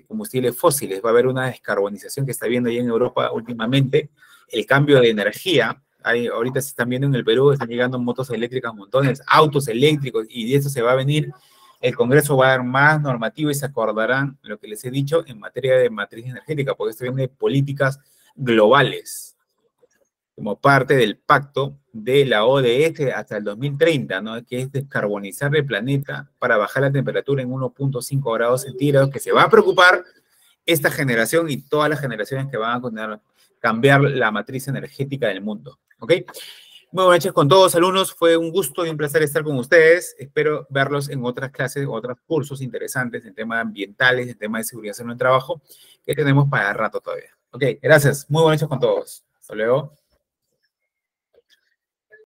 combustibles fósiles, va a haber una descarbonización que está viendo ya en Europa últimamente, el cambio de energía. Ahorita se están viendo en el Perú, están llegando motos eléctricas, montones, autos eléctricos, y de eso se va a venir. El Congreso va a dar más normativa y se acordarán lo que les he dicho en materia de matriz energética, porque esto viene de políticas globales, como parte del pacto de la ODS hasta el 2030, ¿no? Que es descarbonizar el planeta para bajar la temperatura en 1.5 grados centígrados, que se va a preocupar esta generación y todas las generaciones que van a continuar cambiar la matriz energética del mundo, ¿ok? Muy buenas noches con todos, alumnos. Fue un gusto y un placer estar con ustedes. Espero verlos en otras clases, otros cursos interesantes en temas ambientales, en temas de seguridad en el trabajo, que tenemos para rato todavía. Ok, gracias. Muy buenas noches con todos. Hasta luego.